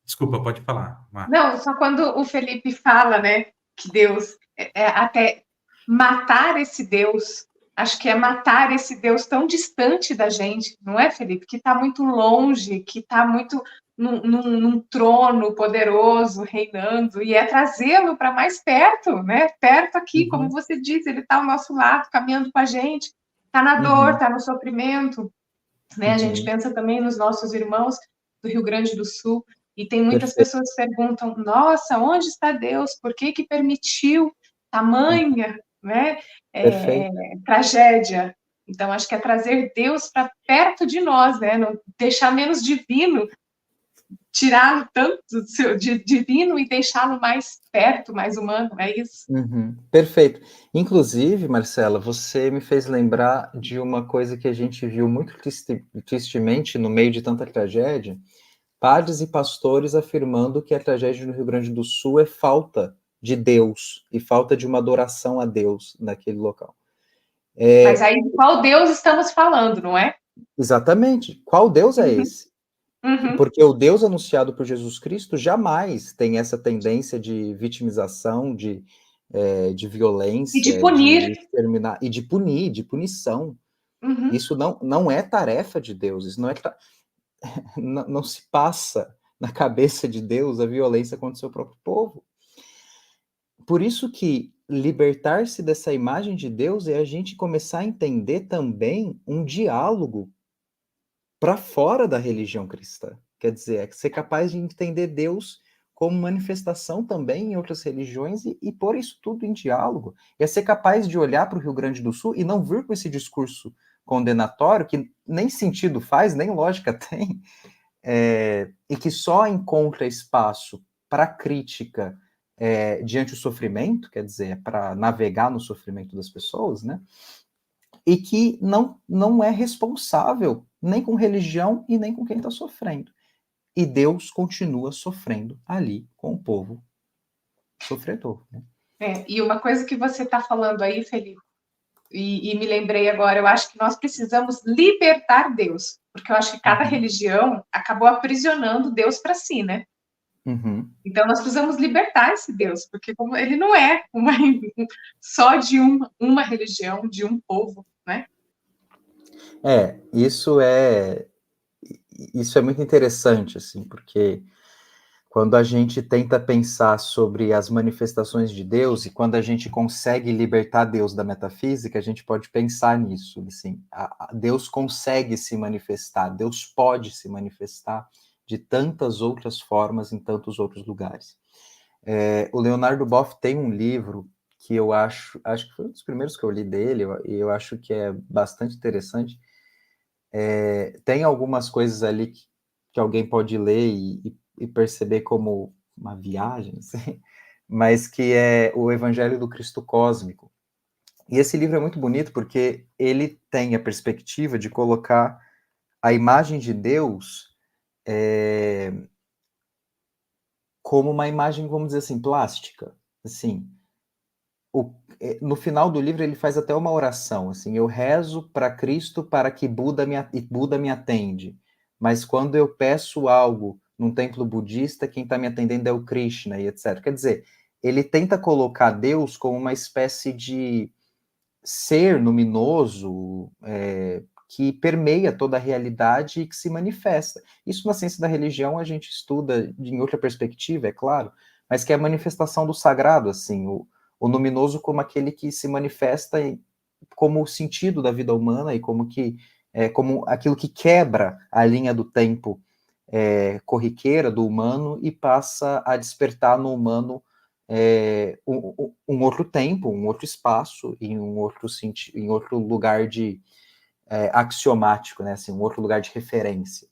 Speaker 2: Desculpa, pode falar, Marta.
Speaker 1: Não, só quando o Felipe fala, né, que Deus, até matar esse Deus, acho que é matar esse Deus tão distante da gente, não é, Felipe? Que está muito longe, que está muito num trono poderoso, reinando, e é trazê-lo para mais perto, né? Perto aqui, como você disse, ele está ao nosso lado, caminhando com a gente, está na dor, está no sofrimento, né? A gente pensa também nos nossos irmãos do Rio Grande do Sul, e tem muitas pessoas que perguntam, nossa, onde está Deus? Por que que permitiu tamanha, né, tragédia? Então, acho que é trazer Deus para perto de nós, né? Não deixar menos divino tirar tanto do seu divino e deixá-lo mais perto, mais humano, é isso?
Speaker 3: Perfeito. Inclusive, Marcela, você me fez lembrar de uma coisa que a gente viu muito tristemente no meio de tanta tragédia, padres e pastores afirmando que a tragédia no Rio Grande do Sul é falta de Deus e falta de uma adoração a Deus naquele local.
Speaker 1: Mas aí de qual Deus estamos falando, não é?
Speaker 3: Exatamente. Qual Deus é esse?
Speaker 1: Uhum.
Speaker 3: Porque o Deus anunciado por Jesus Cristo jamais tem essa tendência de vitimização, de violência,
Speaker 1: E de punir.
Speaker 3: de exterminar, e de punir, de punição.
Speaker 1: Uhum.
Speaker 3: Isso não é tarefa de Deus, isso não se passa na cabeça de Deus a violência contra o seu próprio povo. Por isso que libertar-se dessa imagem de Deus é a gente começar a entender também um diálogo para fora da religião cristã. Quer dizer, é ser capaz de entender Deus como manifestação também em outras religiões e pôr isso tudo em diálogo. É ser capaz de olhar para o Rio Grande do Sul e não vir com esse discurso condenatório, que nem sentido faz, nem lógica tem, e que só encontra espaço para crítica diante do sofrimento, quer dizer, para navegar no sofrimento das pessoas, né? E que não é responsável nem com religião e nem com quem está sofrendo. E Deus continua sofrendo ali com o povo sofredor. Né?
Speaker 1: E uma coisa que você está falando aí, Felipe, e me lembrei agora, eu acho que nós precisamos libertar Deus, porque eu acho que cada religião acabou aprisionando Deus para si, né?
Speaker 3: Uhum.
Speaker 1: Então nós precisamos libertar esse Deus, porque como ele não é só de uma religião, de um povo, né?
Speaker 3: Isso é muito interessante, assim, porque quando a gente tenta pensar sobre as manifestações de Deus e quando a gente consegue libertar Deus da metafísica, a gente pode pensar nisso, assim, Deus consegue se manifestar, Deus pode se manifestar de tantas outras formas em tantos outros lugares. O Leonardo Boff tem um livro que eu acho que foi um dos primeiros que eu li dele, e eu acho que é bastante interessante. Tem algumas coisas ali que alguém pode ler e perceber como uma viagem, assim, mas que é o Evangelho do Cristo Cósmico. E esse livro é muito bonito porque ele tem a perspectiva de colocar a imagem de Deus como uma imagem, vamos dizer assim, plástica. Assim, no final do livro ele faz até uma oração, assim, eu rezo para Cristo para que Buda me atende, mas quando eu peço algo num templo budista, quem está me atendendo é o Krishna, e etc. Quer dizer, ele tenta colocar Deus como uma espécie de ser luminoso que permeia toda a realidade e que se manifesta. Isso na ciência da religião a gente estuda em outra perspectiva, é claro, mas que é a manifestação do sagrado, assim, o luminoso como aquele que se manifesta como o sentido da vida humana e como aquilo que quebra a linha do tempo corriqueira do humano e passa a despertar no humano um outro tempo, um outro espaço e em outro lugar de axiomático, né? Assim, um outro lugar de referência.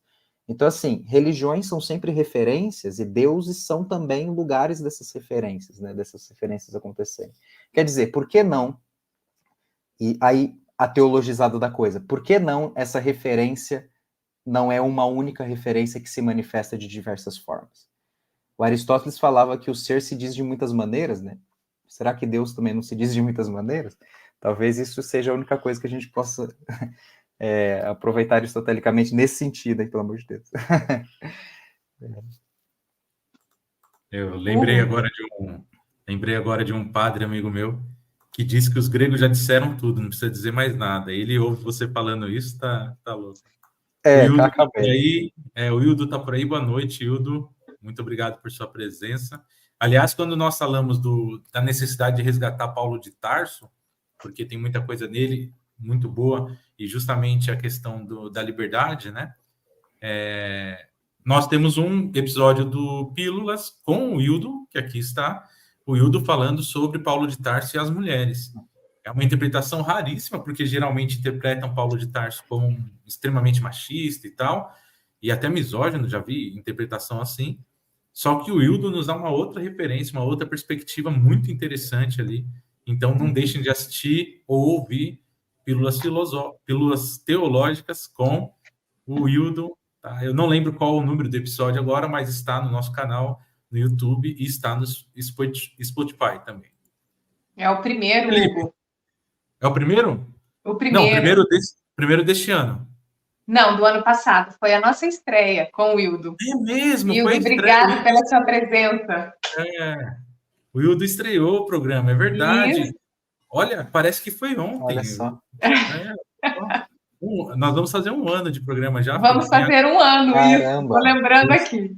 Speaker 3: Então, assim, religiões são sempre referências e deuses são também lugares dessas referências, né? Dessas referências acontecerem. Quer dizer, por que não? E aí, a teologizada da coisa, por que não essa referência não é uma única referência que se manifesta de diversas formas? O Aristóteles falava que o ser se diz de muitas maneiras, né? Será que Deus também não se diz de muitas maneiras? Talvez isso seja a única coisa que a gente possa aproveitar aristotelicamente nesse sentido, aí, pelo amor de Deus.
Speaker 2: Eu lembrei agora de um padre amigo meu que disse que os gregos já disseram tudo, não precisa dizer mais nada. Ele ouve você falando isso, tá louco. O Hildo tá por aí. O Hildo tá por aí. Boa noite, Hildo. Muito obrigado por sua presença. Aliás, quando nós falamos da necessidade de resgatar Paulo de Tarso, porque tem muita coisa nele muito boa, e justamente a questão da liberdade, né? Nós temos um episódio do Pílulas com o Hildo, que aqui está, o Hildo falando sobre Paulo de Tarso e as mulheres. É uma interpretação raríssima, porque geralmente interpretam Paulo de Tarso como extremamente machista e tal, e até misógino, já vi interpretação assim. Só que o Hildo nos dá uma outra referência, uma outra perspectiva muito interessante ali. Então, não deixem de assistir ou ouvir Pílulas Teológicas com o Hildo. Tá? Eu não lembro qual o número do episódio agora, mas está no nosso canal no YouTube e está no Spotify também.
Speaker 1: É o primeiro,
Speaker 2: Felipe,
Speaker 1: Hugo.
Speaker 2: é o primeiro?
Speaker 1: O
Speaker 2: Não,
Speaker 1: primeiro.
Speaker 2: primeiro deste ano.
Speaker 1: Não, do ano passado. Foi a nossa estreia com o Wildo.
Speaker 2: É mesmo, foi a
Speaker 1: Wildo,
Speaker 2: estreia.
Speaker 1: obrigado pela sua presença.
Speaker 2: O Hildo estreou o programa, é verdade.
Speaker 1: Isso.
Speaker 2: Olha, parece que foi ontem.
Speaker 3: Olha só.
Speaker 2: Nós vamos fazer 1 ano de programa já.
Speaker 1: Vamos fazer 1 ano,
Speaker 3: Caramba.
Speaker 1: isso. Estou lembrando aqui.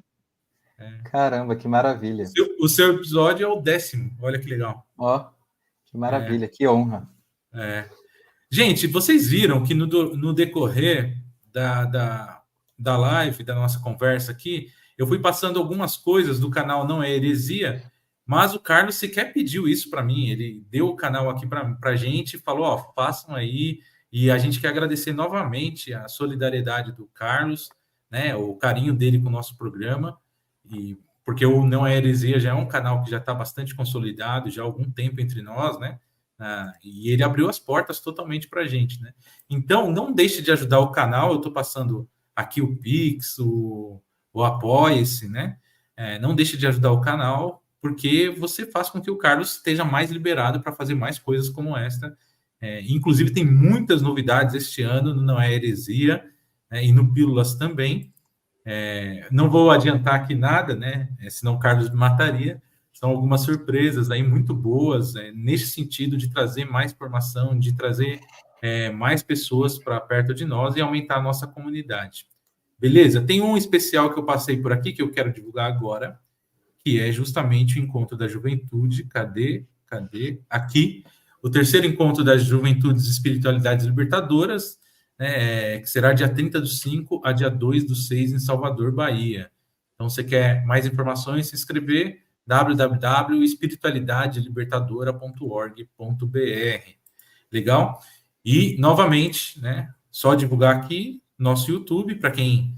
Speaker 3: Caramba, que maravilha.
Speaker 2: O seu episódio é o 10º. Olha que legal.
Speaker 3: Ó, que maravilha, que honra.
Speaker 2: Gente, vocês viram que no decorrer da live, da nossa conversa aqui, eu fui passando algumas coisas do canal Não é Heresia, mas o Carlos sequer pediu isso para mim. Ele deu o canal aqui para a gente e falou, ó, façam aí. E a gente quer agradecer novamente a solidariedade do Carlos, né, o carinho dele com o nosso programa, porque o Não é Heresia já é um canal que já está bastante consolidado, já há algum tempo entre nós, né? E ele abriu as portas totalmente para a gente, né? Então, não deixe de ajudar o canal. Eu estou passando aqui o Pix, o Apoia-se, né? Não deixe de ajudar o canal, porque você faz com que o Carlos esteja mais liberado para fazer mais coisas como esta. Inclusive, tem muitas novidades este ano no Não é Heresia, e no Pílulas também. Não vou adiantar aqui nada, né? Senão o Carlos me mataria. São algumas surpresas aí muito boas, nesse sentido de trazer mais formação, de trazer mais pessoas para perto de nós e aumentar a nossa comunidade. Beleza? Tem um especial que eu passei por aqui, que eu quero divulgar agora, que é justamente o Encontro da Juventude. Cadê? Aqui. O 3º Encontro das Juventudes e Espiritualidades Libertadoras, que será dia 30/5 a dia 2/6 em Salvador, Bahia. Então, você quer mais informações, se inscrever, www.espiritualidadelibertadora.org.br. Legal? E, novamente, né, só divulgar aqui nosso YouTube, para quem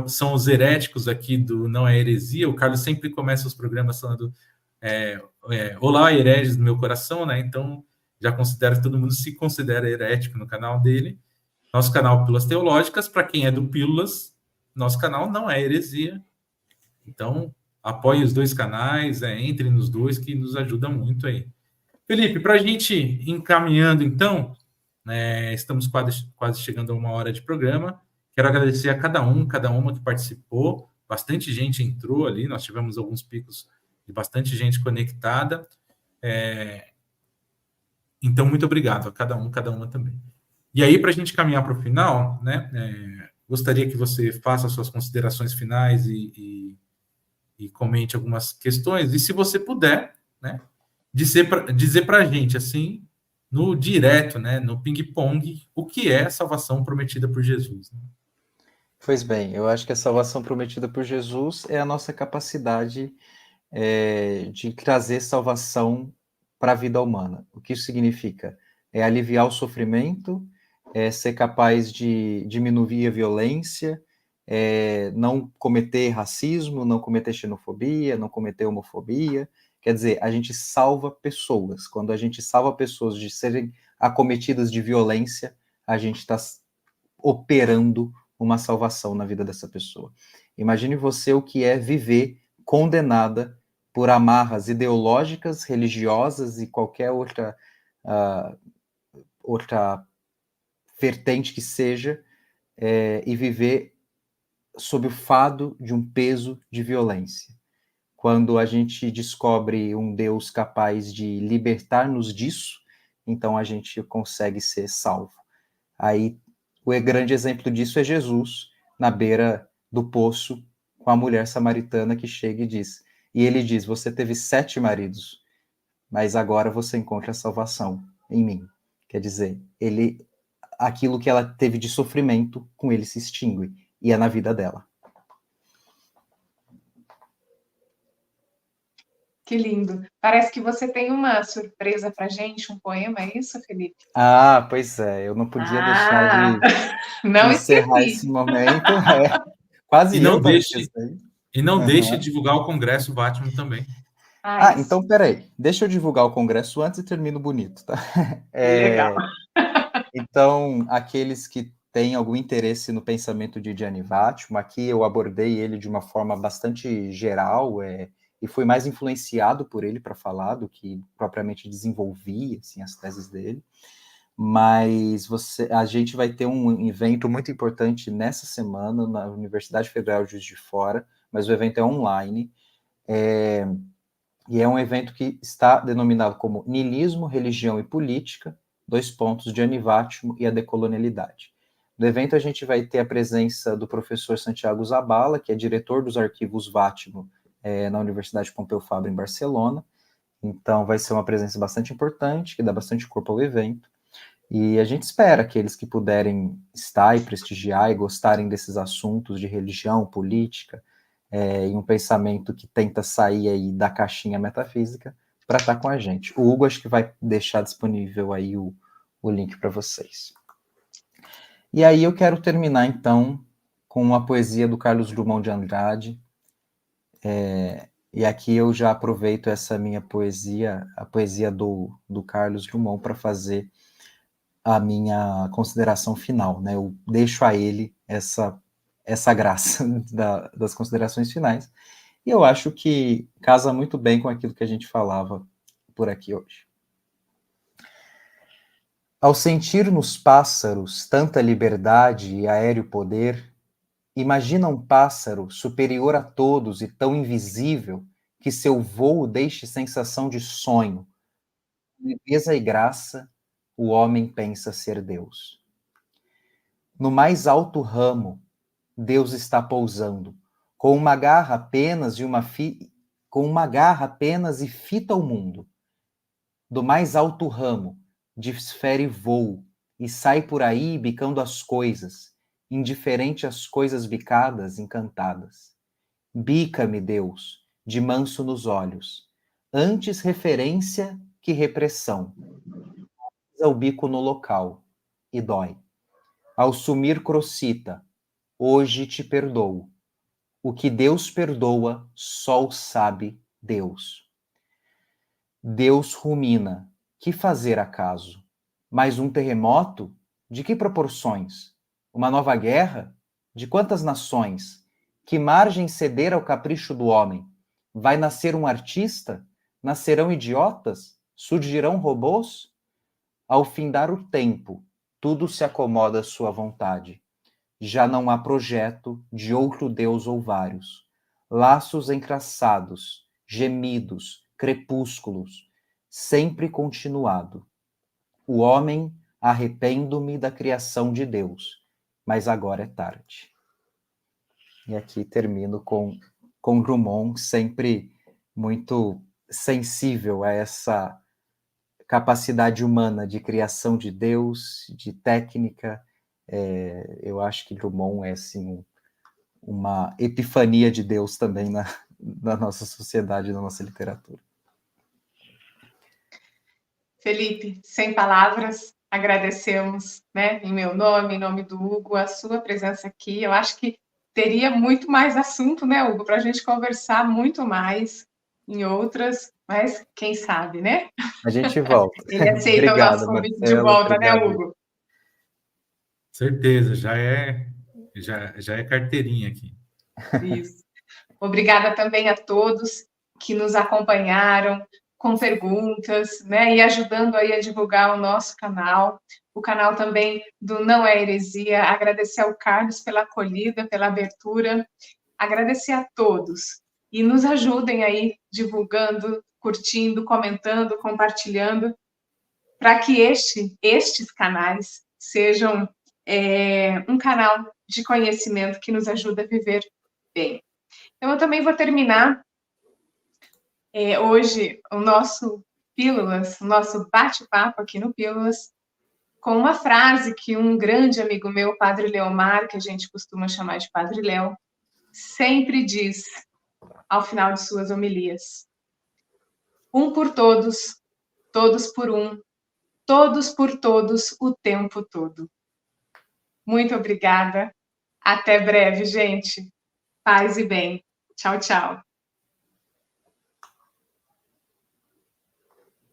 Speaker 2: são os heréticos aqui do Não é Heresia. O Carlos sempre começa os programas falando olá, hereges do meu coração, né? Então, já considero que todo mundo se considera herético no canal dele. Nosso canal Pílulas Teológicas, para quem é do Pílulas, nosso canal Não é Heresia. Então, apoie os 2 canais, entre nos 2, que nos ajuda muito aí. Felipe, para a gente ir encaminhando, então, estamos quase chegando a 1 hora de programa. Quero agradecer a cada uma que participou. Bastante gente entrou ali, nós tivemos alguns picos de bastante gente conectada. Então, muito obrigado a cada uma também. E aí, para a gente caminhar para o final, né, gostaria que você faça as suas considerações finais e comente algumas questões. E se você puder, né, dizer para a gente, assim, no direto, né, no ping-pong, o que é a salvação prometida por Jesus. Né?
Speaker 3: Pois bem, eu acho que a salvação prometida por Jesus é a nossa capacidade de trazer salvação para a vida humana. O que isso significa? É aliviar o sofrimento, ser capaz de diminuir a violência, não cometer racismo, não cometer xenofobia, não cometer homofobia. Quer dizer, a gente salva pessoas. Quando a gente salva pessoas de serem acometidas de violência, a gente está operando uma salvação na vida dessa pessoa. Imagine você o que é viver condenada por amarras ideológicas, religiosas e qualquer outra vertente que seja, e viver sob o fado de um peso de violência. Quando a gente descobre um Deus capaz de libertar-nos disso, então a gente consegue ser salvo. Aí, o grande exemplo disso é Jesus, na beira do poço, com a mulher samaritana que chega e ele diz, você teve 7 maridos, mas agora você encontra a salvação em mim. Quer dizer, aquilo que ela teve de sofrimento, com ele se extingue, e é na vida dela.
Speaker 1: Que lindo. Parece que você tem uma surpresa para gente, um poema, é isso, Felipe?
Speaker 3: Pois é, eu não podia deixar de
Speaker 1: não
Speaker 3: encerrar
Speaker 1: esqueci.
Speaker 3: esse momento, Quase
Speaker 2: E não
Speaker 3: eu tava
Speaker 2: deixe,
Speaker 3: esquecendo.
Speaker 2: e não deixe
Speaker 3: Aham.
Speaker 2: de divulgar o Congresso Batman também.
Speaker 3: Então, peraí. Deixa eu divulgar o congresso antes e termino bonito, tá?
Speaker 1: Legal.
Speaker 3: Então, aqueles que têm algum interesse no pensamento de Gianni Vattimo, aqui eu abordei ele de uma forma bastante geral, e fui mais influenciado por ele para falar do que propriamente desenvolvi assim, as teses dele. Mas a gente vai ter um evento muito importante nessa semana na Universidade Federal de Juiz de Fora, mas o evento é online. E é um evento que está denominado como Niilismo, Religião e Política, Gianni Vattimo e a Decolonialidade. No evento a gente vai ter a presença do professor Santiago Zabala, que é diretor dos arquivos Vattimo na Universidade Pompeu Fabra, em Barcelona. Então vai ser uma presença bastante importante, que dá bastante corpo ao evento. E a gente espera aqueles que puderem estar e prestigiar e gostarem desses assuntos de religião, política, em um pensamento que tenta sair aí da caixinha metafísica, para estar com a gente. O Hugo acho que vai deixar disponível aí o link para vocês. E aí eu quero terminar, então, com uma poesia do Carlos Drummond de Andrade. E aqui eu já aproveito essa minha poesia, a poesia do Carlos Drummond, para fazer a minha consideração final, né? Eu deixo a ele essa graça das considerações finais. E eu acho que casa muito bem com aquilo que a gente falava por aqui hoje. Ao sentir nos pássaros tanta liberdade e aéreo poder, imagina um pássaro superior a todos e tão invisível que seu vôo deixe sensação de sonho. Leveza e graça, o homem pensa ser Deus. No mais alto ramo, Deus está pousando, com uma garra apenas e fita o mundo. Do mais alto ramo, desfere voo e sai por aí bicando as coisas, indiferente às coisas bicadas, encantadas. Bica-me, Deus, de manso nos olhos, antes referência que repressão. Pisa o bico no local, e dói. Ao sumir crocita, hoje te perdoo. O que Deus perdoa, só o sabe Deus. Deus rumina, que fazer acaso? Mais um terremoto? De que proporções? Uma nova guerra? De quantas nações? Que margem ceder ao capricho do homem? Vai nascer um artista? Nascerão idiotas? Surgirão robôs? Ao findar o tempo, tudo se acomoda à sua vontade. Já não há projeto de outro Deus ou vários. Laços encraçados, gemidos, crepúsculos, sempre continuado. O homem, arrependo-me da criação de Deus, mas agora é tarde. E aqui termino com Drummond, sempre muito sensível a essa capacidade humana de criação de Deus, de técnica. Eu acho que Drummond é assim, uma epifania de Deus também na nossa sociedade, na nossa literatura.
Speaker 1: Felipe, sem palavras, agradecemos, né, em meu nome, em nome do Hugo, a sua presença aqui. Eu acho que teria muito mais assunto, né, Hugo, para a gente conversar muito mais em outras, mas quem sabe, né?
Speaker 3: A gente volta.
Speaker 1: Ele aceita o nosso
Speaker 3: Obrigado,
Speaker 1: convite de
Speaker 3: Marcelo.
Speaker 1: volta, né,
Speaker 3: Obrigado.
Speaker 1: Hugo?
Speaker 2: Certeza, já é carteirinha aqui.
Speaker 1: Isso. Obrigada também a todos que nos acompanharam com perguntas, né, e ajudando aí a divulgar o nosso canal, o canal também do Não é Heresia. Agradecer ao Carlos pela acolhida, pela abertura, agradecer a todos e nos ajudem aí divulgando, curtindo, comentando, compartilhando, para que estes canais sejam um canal de conhecimento que nos ajuda a viver bem. Então, eu também vou terminar hoje o nosso Pílulas, o nosso bate-papo aqui no Pílulas, com uma frase que um grande amigo meu, Padre Leomar, que a gente costuma chamar de Padre Léo, sempre diz ao final de suas homilias: um por todos, todos por um, todos por todos, o tempo todo. Muito obrigada. Até breve, gente. Paz e bem. Tchau, tchau.